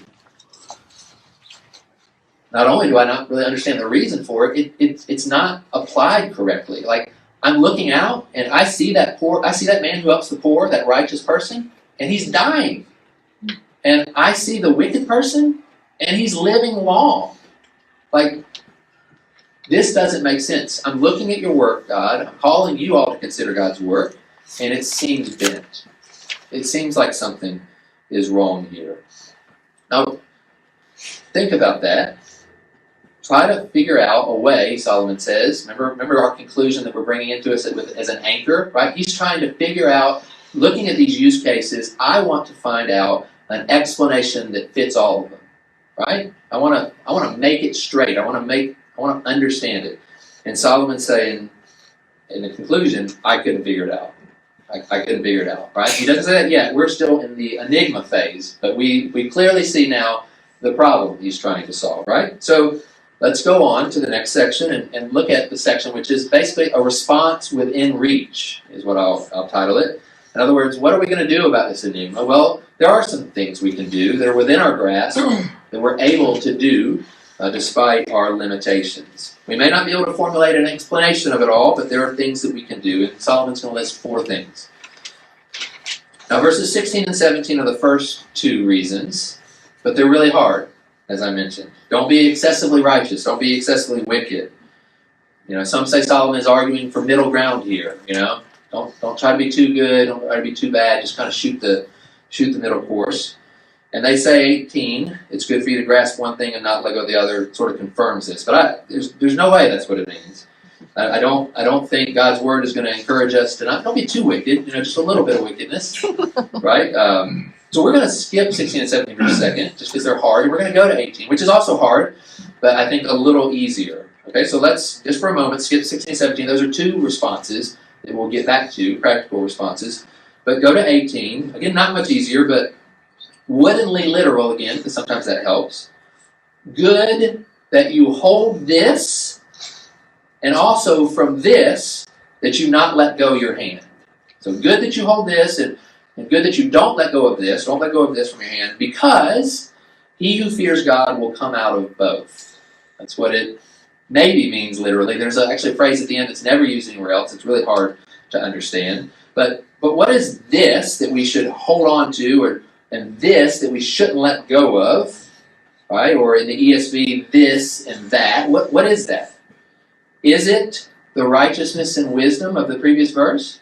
not only do I not really understand the reason for it, it's not applied correctly. Like, I'm looking out and I see that man who helps the poor, that righteous person, and he's dying. And I see the wicked person, and he's living long. Like, this doesn't make sense. I'm looking at your work, God. I'm calling you all to consider God's work, and it seems bent. It seems like something is wrong here. Now, think about that. Try to figure out a way, Solomon says. Remember our conclusion that we're bringing into us as an anchor, right? He's trying to figure out, looking at these use cases, I want to find out an explanation that fits all of them, right? I want to make it straight. I want to understand it. And Solomon's saying, in the conclusion, I couldn't figure it out. I couldn't figure it out, right? He doesn't say that yet. We're still in the enigma phase, but we clearly see now the problem he's trying to solve, right? So let's go on to the next section and look at the section which is basically a response within reach, is what I'll title it. In other words, what are we going to do about this enigma? Well, there are some things we can do that are within our grasp that we're able to do despite our limitations. We may not be able to formulate an explanation of it all, but there are things that we can do, and Solomon's going to list 4 things. Now, verses 16 and 17 are the first 2 reasons, but they're really hard, as I mentioned. Don't be excessively righteous. Don't be excessively wicked. Some say Solomon is arguing for middle ground here. Don't try to be too good. Don't try to be too bad. Just kind of shoot the middle course. And they say 18, it's good for you to grasp one thing and not let go of the other. It sort of confirms this. But there's no way that's what it means. I don't think God's word is going to encourage us to don't be too wicked. Just a little bit of wickedness, right? So we're going to skip 16 and 17 for a second, just because they're hard. And we're going to go to 18, which is also hard, but I think a little easier. Okay, so let's just for a moment skip 16 and 17. Those are 2 responses that we'll get back to, practical responses. But go to 18. Again, not much easier, but woodenly literal again, because sometimes that helps. Good that you hold this, and also from this, that you not let go your hand. So good that you hold this, and good that you don't let go of this. Don't let go of this from your hand, because he who fears God will come out of both. That's what it maybe means literally. There's actually a phrase at the end that's never used anywhere else. It's really hard to understand. But what is this that we should hold on to, and this that we shouldn't let go of, right? Or in the ESV, this and that. What is that? Is it the righteousness and wisdom of the previous verse?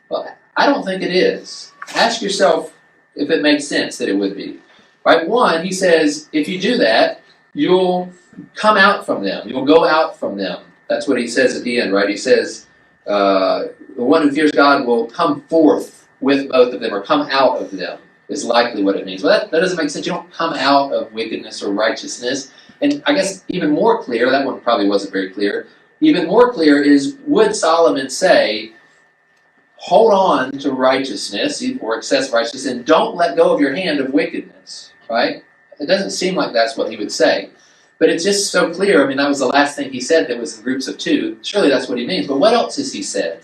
Well, I don't think it is. Ask yourself if it makes sense that it would be. Right? 1, he says, if you do that, you'll come out from them. You'll go out from them. That's what he says at the end, right? He says, the one who fears God will come forth with both of them, or come out of them, is likely what it means. Well, that doesn't make sense. You don't come out of wickedness or righteousness. And I guess even more clear, that one probably wasn't very clear, even more clear is, would Solomon say, hold on to righteousness, or excess righteousness, and don't let go of your hand of wickedness, right? It doesn't seem like that's what he would say. But it's just so clear. I mean, that was the last thing he said that was in groups of 2. Surely that's what he means. But what else has he said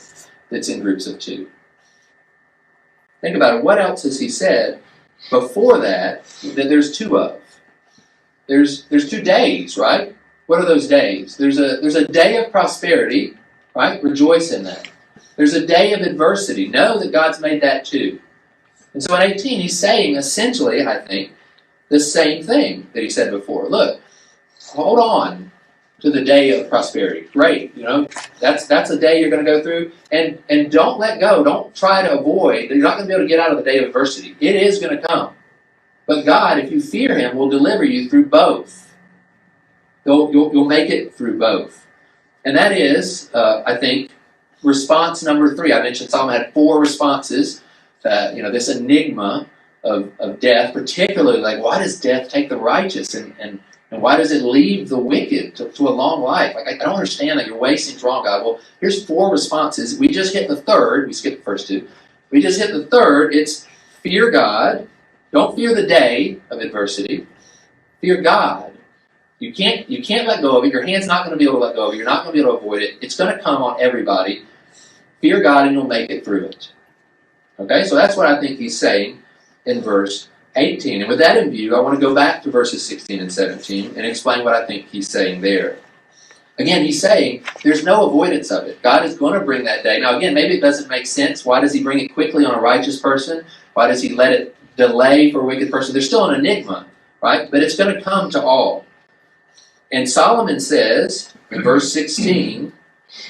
that's in groups of 2? Think about it. What else has he said before that there's 2 of? There's 2 days, right? What are those days? There's a day of prosperity, right? Rejoice in that. There's a day of adversity. Know that God's made that too. And so in 18, he's saying essentially, I think, the same thing that he said before. Look, hold on. to the day of prosperity. Great, that's a day you're going to go through, and don't let go. Don't try to avoid. You're not going to be able to get out of the day of adversity. It is going to come, but God, if you fear Him, will deliver you through both. You'll make it through both, and that is, I think, response number 3. I mentioned Solomon had 4 responses. This enigma of death, particularly like, why does death take the righteous, and why does it leave the wicked to a long life? Like, I don't understand that. Your way seems wrong, God. Well, here's 4 responses. We just hit the third. We skipped the first 2. We just hit the third. It's fear God. Don't fear the day of adversity. Fear God. You can't let go of it. Your hand's not going to be able to let go of it. You're not going to be able to avoid it. It's going to come on everybody. Fear God and you'll make it through it. Okay, so that's what I think he's saying in verse 18. And with that in view, I want to go back to verses 16 and 17 and explain what I think he's saying there. Again, he's saying there's no avoidance of it. God is going to bring that day. Now, again, maybe it doesn't make sense. Why does he bring it quickly on a righteous person? Why does he let it delay for a wicked person? There's still an enigma, right? But it's going to come to all. And Solomon says in verse 16,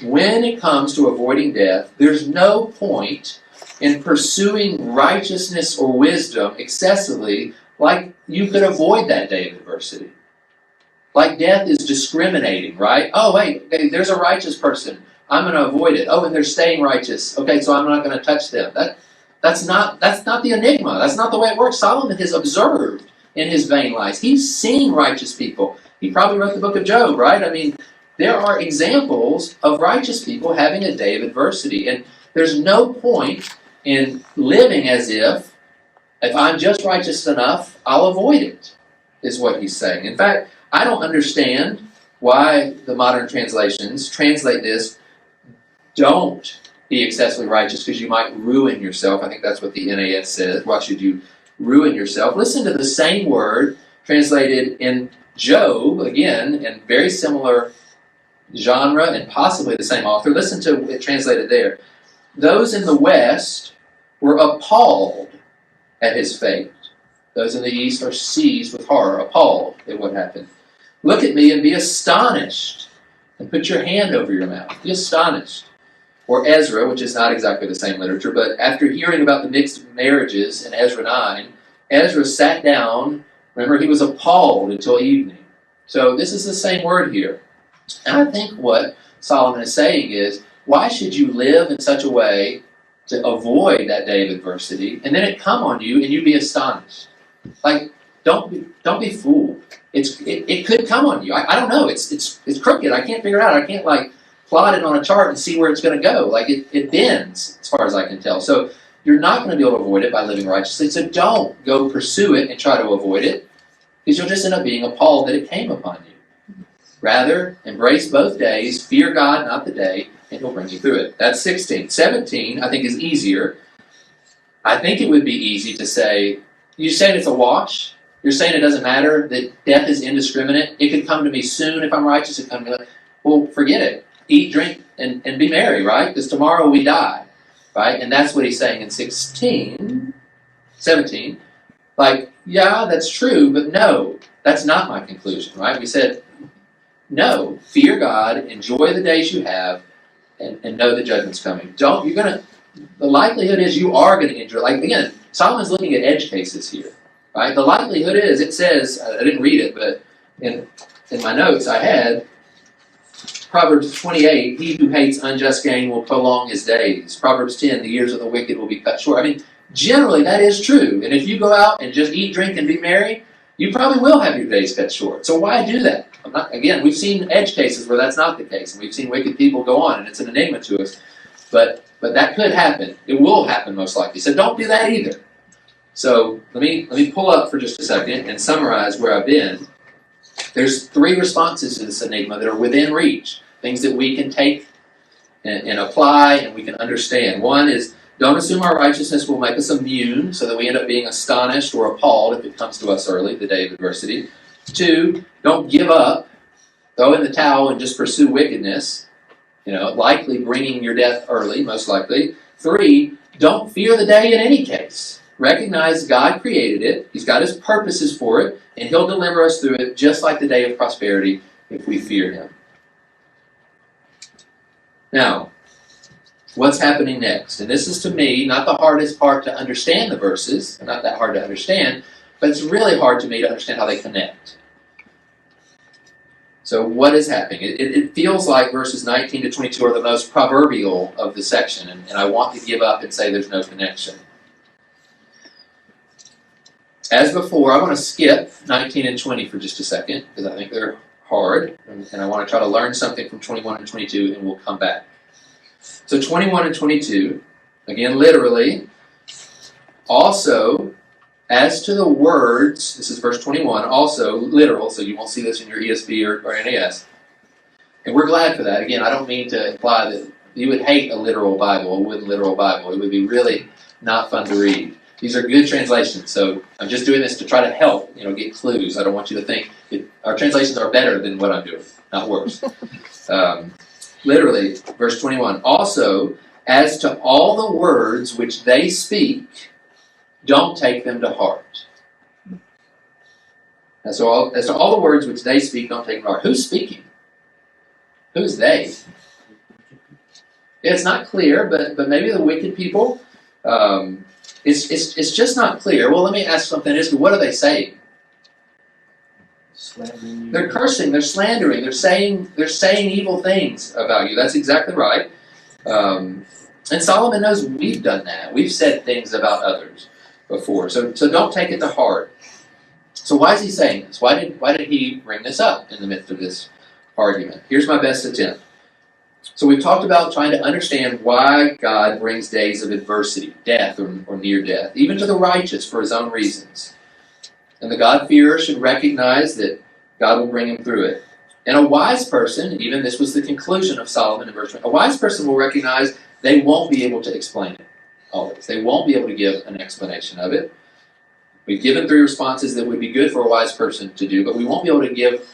when it comes to avoiding death, there's no point in pursuing righteousness or wisdom excessively, like you could avoid that day of adversity. Like death is discriminating, right? Oh, wait, there's a righteous person. I'm going to avoid it. Oh, and they're staying righteous. Okay, so I'm not going to touch them. That's not the enigma. That's not the way it works. Solomon has observed in his vain lies. He's seen righteous people. He probably wrote the book of Job, right? I mean, there are examples of righteous people having a day of adversity. And there's no point in living as if I'm just righteous enough, I'll avoid it, is what he's saying. In fact, I don't understand why the modern translations translate this, don't be excessively righteous because you might ruin yourself. I think that's what the NAS says. Why should you ruin yourself? Listen to the same word translated in Job, again, in very similar genre and possibly the same author. Listen to it translated there. Those in the West were appalled at his fate. Those in the East are seized with horror, appalled at what happened. Look at me and be astonished, and put your hand over your mouth. Be astonished. Or Ezra, which is not exactly the same literature, but after hearing about the mixed marriages in Ezra 9, Ezra sat down. Remember, he was appalled until evening. So this is the same word here. And I think what Solomon is saying is, why should you live in such a way to avoid that day of adversity, and then it come on you and you be astonished? Like, don't be fooled. It could come on you. I don't know. It's crooked. I can't figure it out. I can't plot it on a chart and see where it's going to go. Like it bends as far as I can tell. So you're not going to be able to avoid it by living righteously. So don't go pursue it and try to avoid it, because you'll just end up being appalled that it came upon you. Rather, embrace both days, fear God, not the day, and he'll bring you through it. That's 16. 17, I think, is easier. I think it would be easy to say, you're saying it's a wash? You're saying it doesn't matter, that death is indiscriminate? It could come to me soon if I'm righteous. It could come to me. Well, forget it. Eat, drink, and be merry, right? Because tomorrow we die, right? And that's what he's saying in 17. Like, yeah, that's true, but no, that's not my conclusion, right? We said, no, fear God, enjoy the days you have, and know the judgment's coming. The likelihood is you are going to enjoy. Like, again, Solomon's looking at edge cases here, right? The likelihood is, it says, I didn't read it, but in my notes I had, Proverbs 28, he who hates unjust gain will prolong his days. Proverbs 10, the years of the wicked will be cut short. I mean, generally that is true. And if you go out and just eat, drink, and be merry, you probably will have your days cut short. So why do that? Again, we've seen edge cases where that's not the case. And we've seen wicked people go on, and it's an enigma to us. But that could happen. It will happen most likely. So don't do that either. So let me pull up for just a second and summarize where I've been. There's 3 responses to this enigma that are within reach, things that we can take and apply and we can understand. One is, don't assume our righteousness will make us immune so that we end up being astonished or appalled if it comes to us early, the day of adversity. 2, don't give up, throw in the towel and just pursue wickedness, likely bringing your death early, most likely. 3, don't fear the day in any case. Recognize God created it, He's got His purposes for it, and He'll deliver us through it just like the day of prosperity if we fear Him. Now, what's happening next? And this is, to me, not the hardest part to understand the verses. They're not that hard to understand, but it's really hard to me to understand how they connect. So what is happening? It feels like verses 19 to 22 are the most proverbial of the section, and I want to give up and say there's no connection. As before, I want to skip 19 and 20 for just a second, because I think they're hard, and I want to try to learn something from 21 and 22, and we'll come back. So 21 and 22, again, literally, also, as to the words, this is verse 21, also literal, so you won't see this in your ESV or NAS. And we're glad for that. Again, I don't mean to imply that you would hate a literal Bible, a wooden literal Bible. It would be really not fun to read. These are good translations, so I'm just doing this to try to help, get clues. I don't want you to think our translations are better than what I'm doing, not worse. Literally, verse 21, also, as to all the words which they speak, don't take them to heart. And so, as to all the words which they speak, don't take them to heart. Who's speaking? Who's they? It's not clear, but maybe the wicked people. It's just not clear. Well, let me ask something. What are they saying? They're cursing. They're slandering. They're saying evil things about you. That's exactly right. And Solomon knows we've done that. We've said things about others before. So don't take it to heart. So why is he saying this? Why did he bring this up in the midst of this argument? Here's my best attempt. So we've talked about trying to understand why God brings days of adversity, death or near death, even to the righteous for his own reasons. And the God-fearer should recognize that God will bring him through it. And a wise person, even this was the conclusion of Solomon in verse 20, a wise person will recognize they won't be able to explain it always. They won't be able to give an explanation of it. We've given 3 responses that would be good for a wise person to do, but we won't be able to give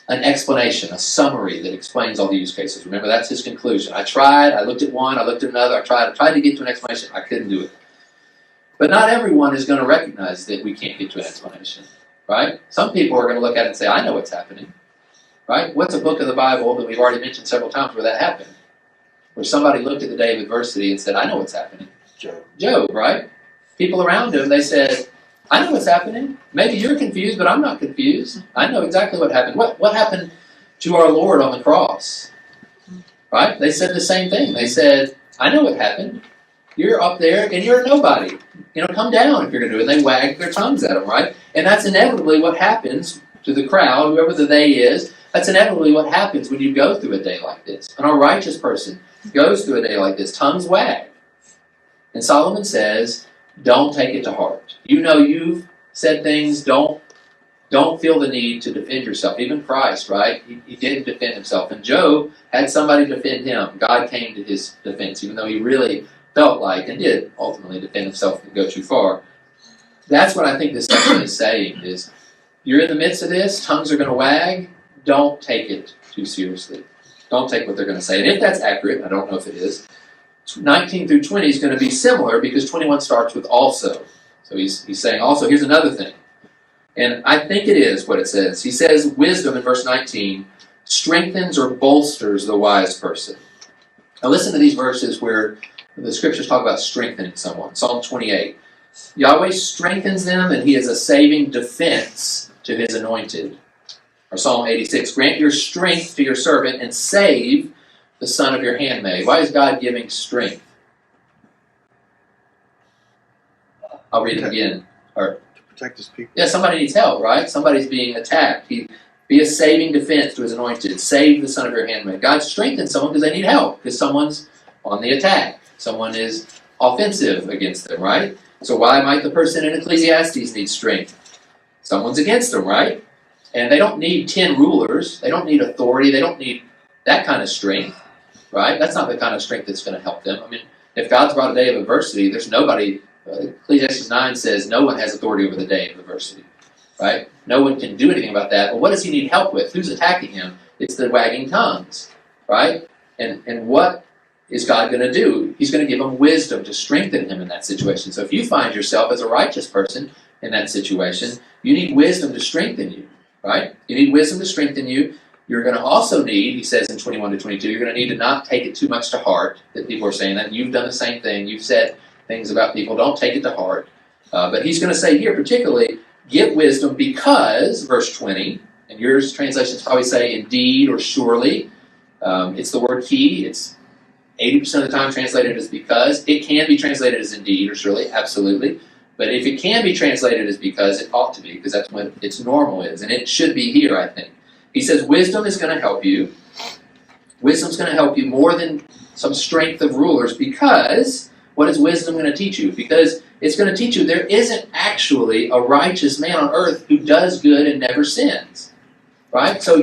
an explanation, a summary that explains all the use cases. Remember, that's his conclusion. I tried, I looked at one, I looked at another, I tried to get to an explanation, I couldn't do it. But not everyone is going to recognize that we can't get to an explanation, right? Some people are going to look at it and say, I know what's happening, right? What's a book of the Bible that we've already mentioned several times where that happened? Where somebody looked at the day of adversity and said, I know what's happening. Job, right? People around him, they said, I know what's happening. Maybe you're confused, but I'm not confused. I know exactly what happened. What happened to our Lord on the cross? Right? They said the same thing. They said, I know what happened. You're up there and you're a nobody. Come down if you're going to do it. And they wagged their tongues at him, right? And that's inevitably what happens to the crowd, whoever the they is. That's inevitably what happens when you go through a day like this. And a righteous person goes through a day like this. Tongues wag. And Solomon says, don't take it to heart. You've said things, don't feel the need to defend yourself. Even Christ, right? He didn't defend himself. And Job had somebody defend him. God came to his defense, even though he really felt like and did ultimately defend himself and go too far. That's what I think this section is saying is, you're in the midst of this, tongues are going to wag, don't take it too seriously. Don't take what they're going to say. And if that's accurate, I don't know if it is, 19 through 20 is going to be similar because 21 starts with also. So he's saying also, here's another thing. And I think it is what it says. He says wisdom in verse 19 strengthens or bolsters the wise person. Now listen to these verses where the scriptures talk about strengthening someone. Psalm 28. Yahweh strengthens them and he is a saving defense to his anointed. Or Psalm 86. Grant your strength to your servant and save the son of your handmaid. Why is God giving strength? I'll read it again. To protect his people. Yeah, somebody needs help, right? Somebody's being attacked. Be a saving defense to his anointed. Save the son of your handmaid. God strengthens someone because they need help, because someone's on the attack. Someone is offensive against them, right? So why might the person in Ecclesiastes need strength? Someone's against them, right? And they don't need 10 rulers. They don't need authority. They don't need that kind of strength, right? That's not the kind of strength that's going to help them. I mean, if God's brought a day of adversity, there's nobody. Ecclesiastes 9 says no one has authority over the day of adversity, right? No one can do anything about that. Well, what does he need help with? Who's attacking him? It's the wagging tongues, right? And what is God going to do? He's going to give him wisdom to strengthen him in that situation. So if you find yourself as a righteous person in that situation, you need wisdom to strengthen you, right? You need wisdom to strengthen you. You're going to also need, he says in 21 to 22, you're going to need to not take it too much to heart that people are saying that. You've done the same thing. You've said things about people. Don't take it to heart. But he's going to say here particularly, get wisdom because, verse 20, and yours translations probably say indeed or surely. It's the word key. It's 80% of the time translated as because. It can be translated as indeed or surely, absolutely. But if it can be translated as because, it ought to be, because that's what its normal is. And it should be here, I think. He says wisdom is going to help you. Wisdom's going to help you more than some strength of rulers, because what is wisdom going to teach you? Because it's going to teach you there isn't actually a righteous man on earth who does good and never sins. Right? So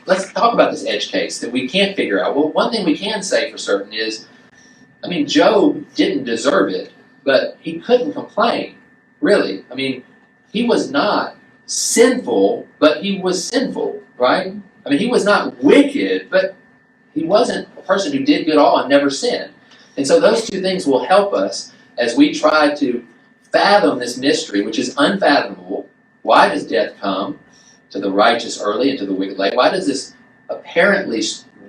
let's talk about this edge case that we can't figure out. Well, one thing we can say for certain is, Job didn't deserve it, but he couldn't complain, really. He was not sinful, but he was sinful, right? He was not wicked, but he wasn't a person who did good all and never sinned. And so those two things will help us as we try to fathom this mystery, which is unfathomable. Why does death come to the righteous early and to the wicked late? Why does this apparently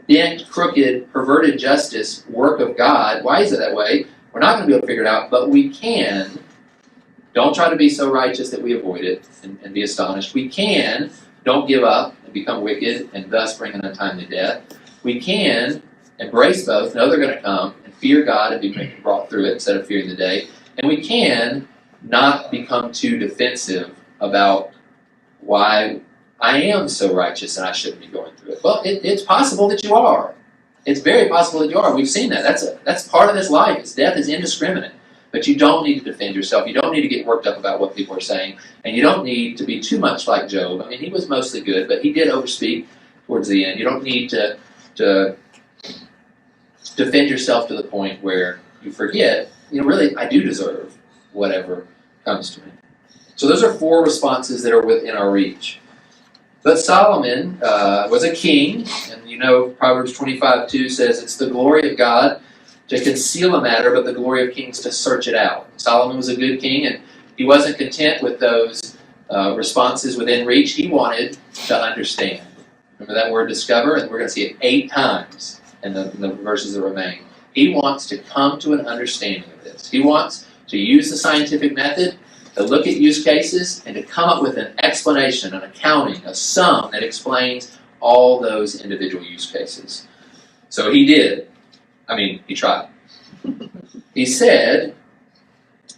bent, crooked, perverted justice work of God, why is it that way? We're not going to be able to figure it out, but we can. Don't try to be so righteous that we avoid it and be astonished. We can. Don't give up and become wicked and thus bring an untimely death. We can embrace both, know they're going to come, and fear God and be brought through it instead of fearing the day. And we can not become too defensive about why I am so righteous and I shouldn't be going through it. Well, it's possible that you are. It's very possible that you are. We've seen that. That's part of this life. Death is indiscriminate. But you don't need to defend yourself. You don't need to get worked up about what people are saying. And you don't need to be too much like Job. He was mostly good, but he did overspeak towards the end. You don't need to defend yourself to the point where you forget, really, I do deserve whatever comes to me. So those are 4 responses that are within our reach. But Solomon was a king, and Proverbs 25:2 says it's the glory of God to conceal a matter, but the glory of kings to search it out. Solomon was a good king, and he wasn't content with those responses within reach. He wanted to understand. Remember that word discover? And we're going to see it 8 times in the verses that remain. He wants to come to an understanding of this. He wants to use the scientific method to look at use cases and to come up with an explanation, an accounting, a sum that explains all those individual use cases. So he did. He tried. He said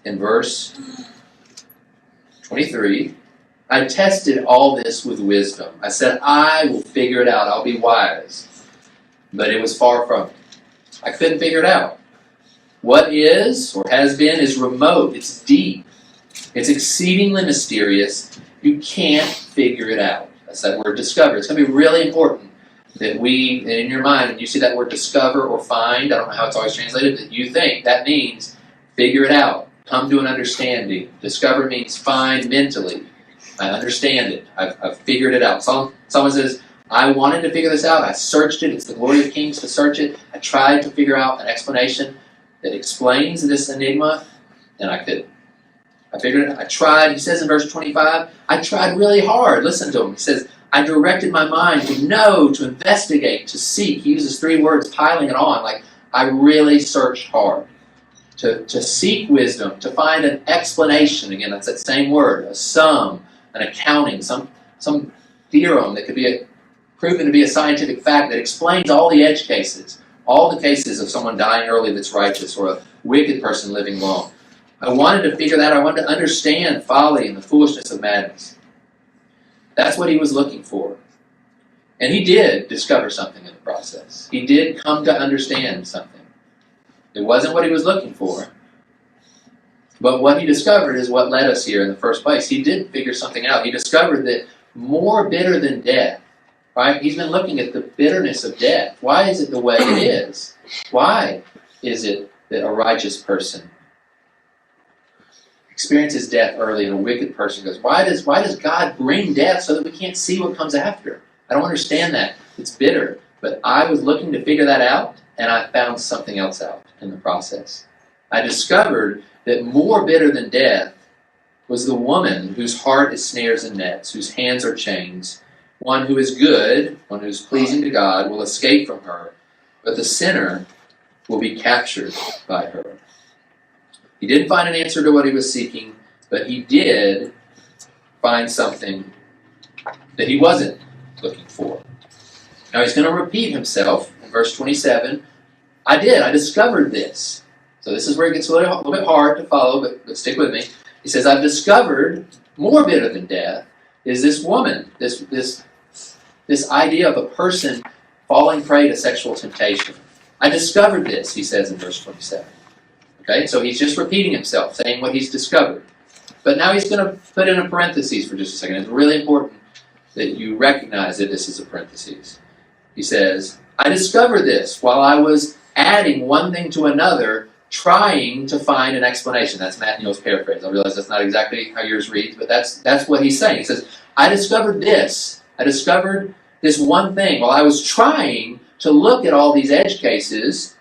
in verse 23, I tested all this with wisdom. I said, I will figure it out. I'll be wise. But it was far from it. I couldn't figure it out. What is or has been is remote. It's deep. It's exceedingly mysterious. You can't figure it out. That's that word discover. It's going to be really important that in your mind, when you see that word discover or find, I don't know how it's always translated, that you think that means figure it out, come to an understanding. Discover means find mentally. I understand it. I've figured it out. Someone says, I wanted to figure this out. I searched it. It's the glory of kings to search it. I tried to figure out an explanation that explains this enigma, and I couldn't. I figured it. I tried. He says in verse 25, I tried really hard. Listen to him. He says, I directed my mind to know, to investigate, to seek. He uses 3 words, piling it on. I really searched hard to seek wisdom, to find an explanation. Again, that's that same word, a sum, an accounting, some theorem that could be proven to be a scientific fact that explains all the edge cases, all the cases of someone dying early that's righteous or a wicked person living long. I wanted to figure that out. I wanted to understand folly and the foolishness of madness. That's what he was looking for. And he did discover something in the process. He did come to understand something. It wasn't what he was looking for. But what he discovered is what led us here in the first place. He did figure something out. He discovered that more bitter than death, right? He's been looking at the bitterness of death. Why is it the way it is? Why is it that a righteous person experiences death early and a wicked person goes, why does God bring death so that we can't see what comes after? I don't understand that. It's bitter. But I was looking to figure that out, and I found something else out in the process. I discovered that more bitter than death was the woman whose heart is snares and nets, whose hands are chains, one who is good, one who is pleasing to God, will escape from her, but the sinner will be captured by her. He didn't find an answer to what he was seeking, but he did find something that he wasn't looking for. Now he's going to repeat himself in verse 27. I discovered this. So this is where it gets a little bit hard to follow, but stick with me. He says, I've discovered more bitter than death is this woman, this idea of a person falling prey to sexual temptation. I discovered this, he says in verse 27. Okay, so he's just repeating himself, saying what he's discovered. But now he's going to put in a parenthesis for just a second. It's really important that you recognize that this is a parenthesis. He says, I discovered this while I was adding one thing to another, trying to find an explanation. That's Matt Neal's paraphrase. I realize that's not exactly how yours reads, but that's what he's saying. He says, I discovered this. I discovered this one thing while I was trying to look at all these edge cases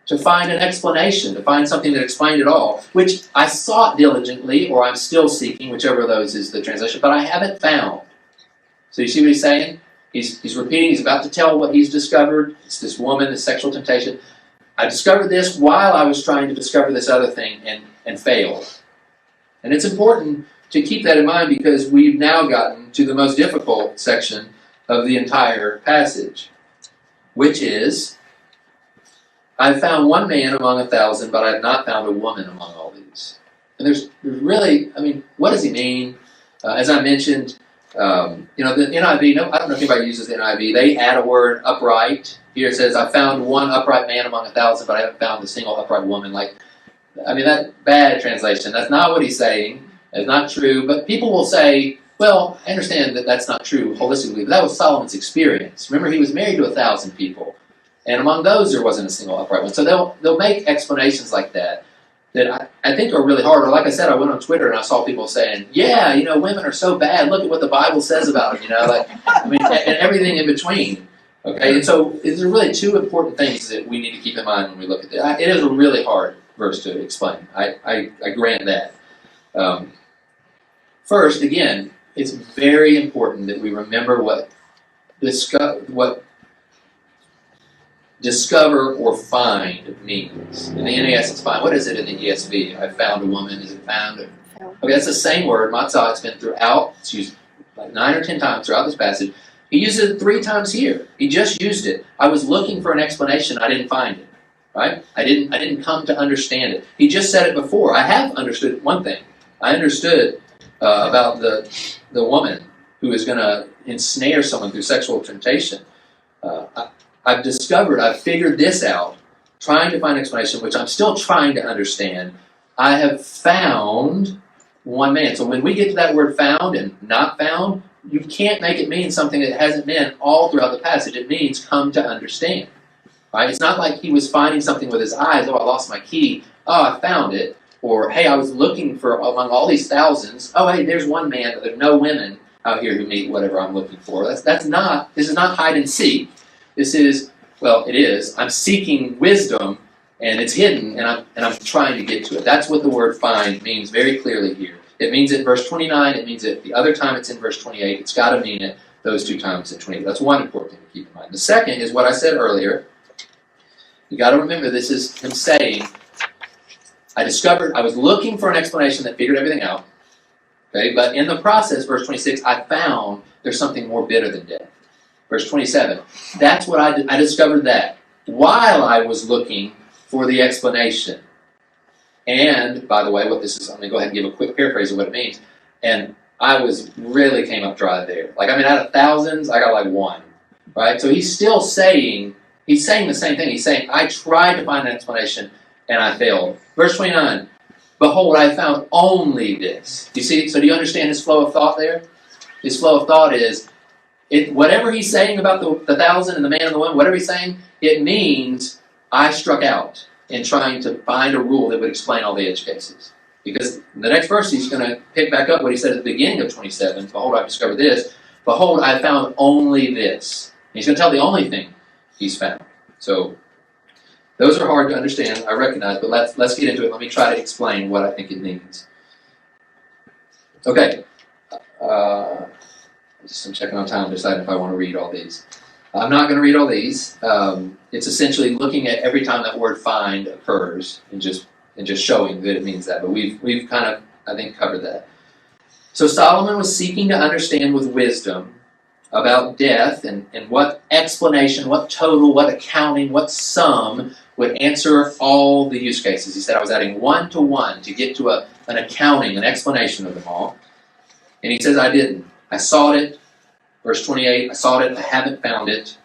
to find an explanation, to find something that explained it all, which I sought diligently, or I'm still seeking, whichever of those is the translation, but I haven't found. So you see what he's saying? He's repeating, he's about to tell what he's discovered. It's this woman, this sexual temptation. I discovered this while I was trying to discover this other thing and failed. And it's important to keep that in mind because we've now gotten to the most difficult section of the entire passage, which is, I've found one man among 1,000, but I have not found a woman among all these. And there's really, what does he mean? As I mentioned, the NIV, I don't know if anybody uses the NIV, they add a word, upright. Here it says, I found one upright man among 1,000, but I haven't found a single upright woman. That bad translation. That's not what he's saying. It's not true. But people will say, well, I understand that that's not true holistically, but that was Solomon's experience. Remember, he was married to 1,000 people. And among those, there wasn't a single upright one. So they'll make explanations like that I think are really hard. Or like I said, I went on Twitter and I saw people saying, yeah, women are so bad. Look at what the Bible says about them, and everything in between. Okay, and so there's really two important things that we need to keep in mind when we look at this. It is a really hard verse to explain. I grant that. First, again, it's very important that we remember what discover or find means. In the NAS, it's find. What is it in the ESV? I found a woman. Is it found? Okay, that's the same word, matzah. It's been throughout. It's used like 9 or 10 times throughout this passage. He uses it 3 times here. He just used it. I was looking for an explanation. I didn't find it. Right? I didn't come to understand it. He just said it before. I have understood one thing. I understood about the woman who is going to ensnare someone through sexual temptation. I've figured this out, trying to find an explanation, which I'm still trying to understand. I have found one man. So when we get to that word found and not found, you can't make it mean something that hasn't been all throughout the passage. It means come to understand. Right? It's not like he was finding something with his eyes. Oh, I lost my key. Oh, I found it. Or, hey, I was looking for among all these thousands. Oh, hey, there's one man, but there's no women out here who meet whatever I'm looking for. This is not hide and seek. This is, well, it is. I'm seeking wisdom, and it's hidden, and I'm trying to get to it. That's what the word find means very clearly here. It means it in verse 29. It means it the other time it's in verse 28. It's got to mean it those 2 times in 28. That's one important thing to keep in mind. The second is what I said earlier. You got to remember this is him saying, I was looking for an explanation that figured everything out. Okay, but in the process, verse 26, I found there's something more bitter than death. Verse 27, that's what I discovered that while I was looking for the explanation. And, by the way, what this is, I'm going to go ahead and give a quick paraphrase of what it means. And I really came up dry there. Out of thousands, I got 1. Right? So he's still saying, he's saying the same thing. He's saying, I tried to find an explanation and I failed. Verse 29, behold, I found only this. You see, so do you understand his flow of thought there? His flow of thought is, whatever he's saying about the 1,000 and the man and the woman, whatever he's saying, it means I struck out in trying to find a rule that would explain all the edge cases. Because in the next verse, he's going to pick back up what he said at the beginning of 27. Behold, I've discovered this. Behold, I found only this. And he's going to tell the only thing he's found. So those are hard to understand, I recognize, but let's get into it. Let me try to explain what I think it means. Okay. I'm checking on time, deciding if I want to read all these. I'm not going to read all these. It's essentially looking at every time that word find occurs and just showing that it means that. But we've kind of, I think, covered that. So Solomon was seeking to understand with wisdom about death and what explanation, what total, what accounting, what sum would answer all the use cases. He said, I was adding 1 to 1 to get to an accounting, an explanation of them all. And he says, I didn't. I sought it. Verse 28, I sought it, I haven't found it.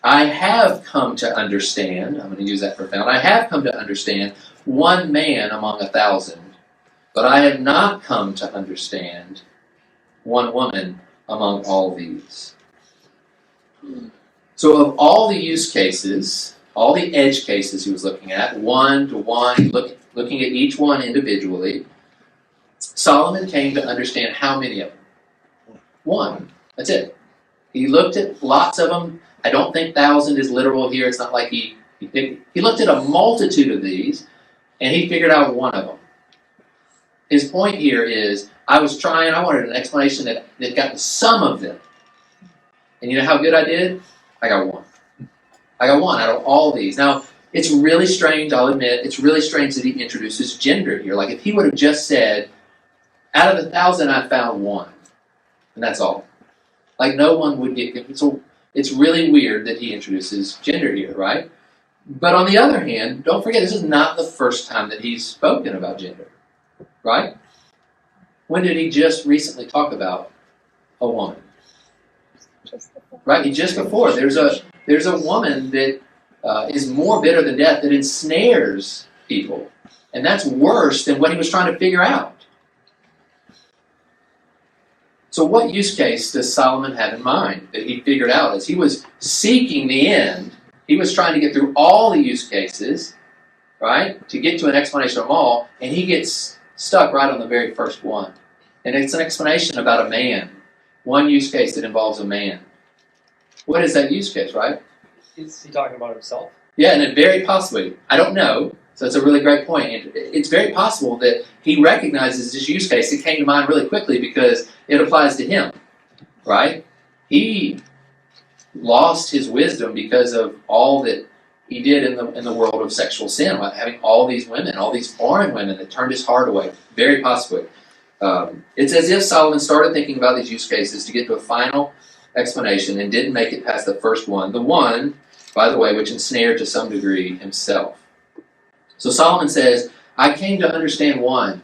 I have come to understand, I'm going to use that for found, I have come to understand one man among 1,000, but I have not come to understand one woman among all these. So of all the use cases, all the edge cases he was looking at, 1 to 1, looking at each one individually, Solomon came to understand how many of them? 1. That's it. He looked at lots of them. I don't think 1,000 is literal here. It's not like he looked at a multitude of these, and he figured out one of them. His point here is, I wanted an explanation that got the sum of them. And you know how good I did? I got 1. I got 1 out of all these. Now, it's really strange, I'll admit, it's really strange that he introduces gender here. Like if he would have just said, out of 1,000 I found 1. And that's all. Like no one would get, so it's really weird that he introduces gender here, right? But on the other hand, don't forget, this is not the first time that he's spoken about gender, right? When did he just recently talk about a woman? Right, just before. There's a woman that is more bitter than death, that ensnares people. And that's worse than what he was trying to figure out. So what use case does Solomon have in mind that he figured out as he was seeking the end? He was trying to get through all the use cases, right, to get to an explanation of them all, and he gets stuck right on the very first one. And it's an explanation about a man. One use case that involves a man. What is that use case, right? Is he talking about himself? Yeah, and it very possibly, I don't know, so it's a really great point. And it's very possible that he recognizes this use case. It came to mind really quickly because it applies to him, right? He lost his wisdom because of all that he did in the world of sexual sin, having all these women, all these foreign women that turned his heart away, very possibly. It's as if Solomon started thinking about these use cases to get to a final explanation and didn't make it past the first one. The one, by the way, which ensnared to some degree himself. So Solomon says, I came to understand one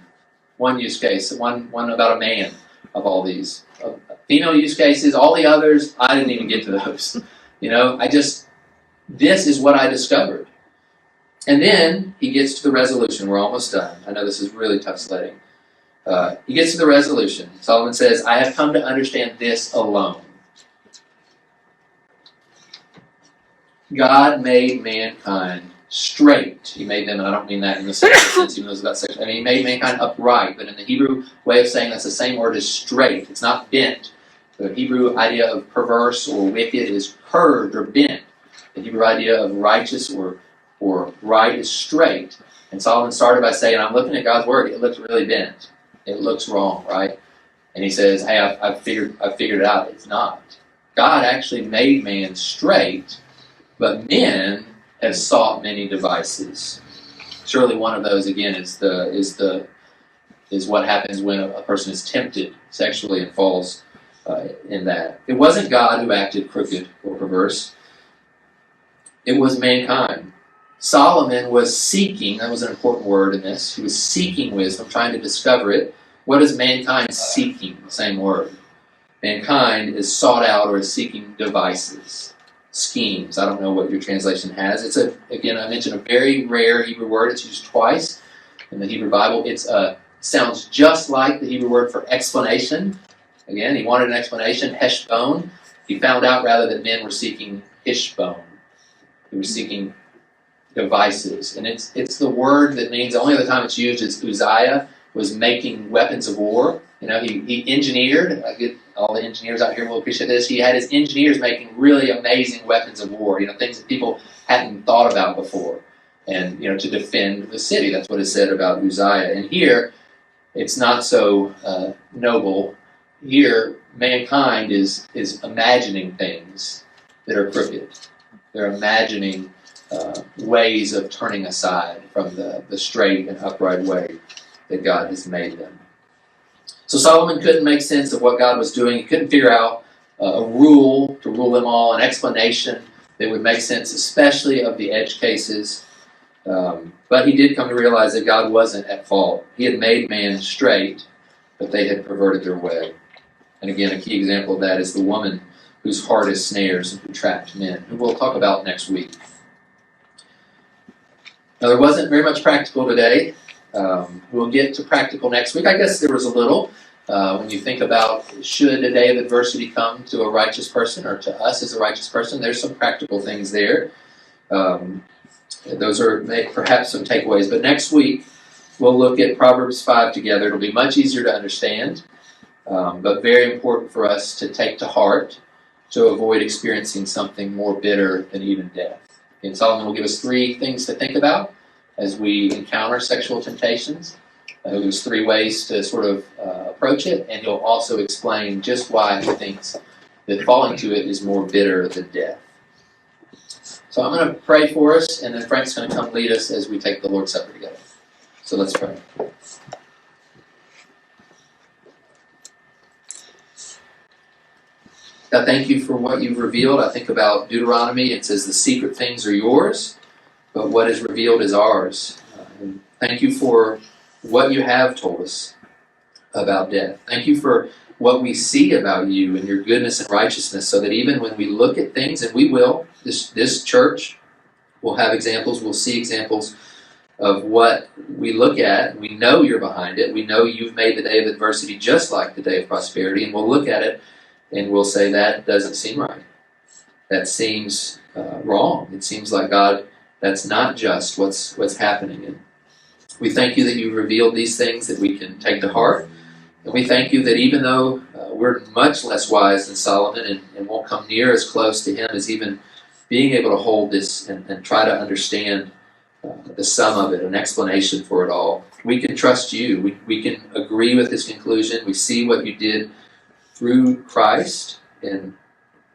use case, one about a man of all these. Female use cases, all the others, I didn't even get to those. This is what I discovered. And then he gets to the resolution. We're almost done. I know this is really tough sledding. He gets to the resolution. Solomon says, I have come to understand this alone. God made mankind straight. He made them, and I don't mean that in the sexual sense, even though it's about sexual. I mean, he made mankind upright, but in the Hebrew way of saying that's the same word as straight. It's not bent. The Hebrew idea of perverse or wicked is curved or bent. The Hebrew idea of righteous or right is straight. And Solomon started by saying, I'm looking at God's word, it looks really bent. It looks wrong, right? And he says, hey, I've figured it out. It's not. God actually made man straight, but men have sought many devices. Surely one of those, again, is what happens when a person is tempted sexually and falls in that. It wasn't God who acted crooked or perverse. It was mankind. Solomon was seeking, that was an important word in this, he was seeking wisdom, trying to discover it. What is mankind seeking? The same word. Mankind is sought out or is seeking devices, schemes. I don't know what your translation has. It's again, I mentioned a very rare Hebrew word. It's used twice in the Hebrew Bible. It sounds just like the Hebrew word for explanation. Again, he wanted an explanation, heshbon. He found out rather that men were seeking hishbon. They were seeking devices. And it's the word that means, the only other time it's used is Uzziah was making weapons of war. He engineered, all the engineers out here will appreciate this, he had his engineers making really amazing weapons of war, things that people hadn't thought about before, and, to defend the city. That's what is said about Uzziah. And here, it's not so noble. Here, mankind is imagining things that are crooked. They're imagining ways of turning aside from the straight and upright way that God has made them. So Solomon couldn't make sense of what God was doing. He couldn't figure out a rule to rule them all, an explanation that would make sense, especially of the edge cases. But he did come to realize that God wasn't at fault. He had made man straight, but they had perverted their way. And again, a key example of that is the woman whose heart is snares and who trapped men, who we'll talk about next week. Now, there wasn't very much practical today. We'll get to practical next week. I guess there was a little. When you think about, should a day of adversity come to a righteous person or to us as a righteous person, there's some practical things there. Those are perhaps some takeaways. But next week, we'll look at Proverbs 5 together. It'll be much easier to understand, but very important for us to take to heart to avoid experiencing something more bitter than even death. And Solomon will give us 3 things to think about as we encounter sexual temptations. There's 3 ways to sort of approach it, and he'll also explain just why he thinks that falling to it is more bitter than death. So I'm going to pray for us, and then Frank's going to come lead us as we take the Lord's Supper together. So let's pray. God, thank you for what you've revealed. I think about Deuteronomy. It says the secret things are yours, but what is revealed is ours. And thank you for what you have told us about death. Thank you for what we see about you and your goodness and righteousness, so that even when we look at things, and we will, this church will have examples, we'll see examples of what we look at, and we know you're behind it. We know you've made the day of adversity just like the day of prosperity, and we'll look at it and we'll say that doesn't seem right. That seems wrong. It seems like, God, that's not just what's happening. And we thank you that you've revealed these things that we can take to heart. And we thank you that even though we're much less wise than Solomon and won't come near as close to him as even being able to hold this and try to understand the sum of it, an explanation for it all, we can trust you. We can agree with this conclusion. We see what you did through Christ and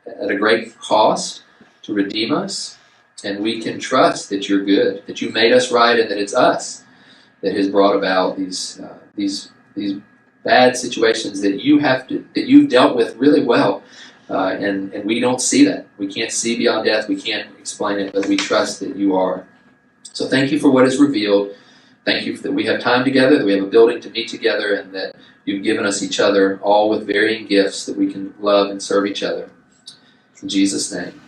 at a great cost to redeem us. And we can trust that you're good, that you made us right, and that it's us that has brought about these bad situations that you've dealt with really well, and we don't see that. We can't see beyond death. We can't explain it, but we trust that you are. So thank you for what is revealed. Thank you that we have time together, that we have a building to meet together, and that you've given us each other, all with varying gifts, that we can love and serve each other. In Jesus' name.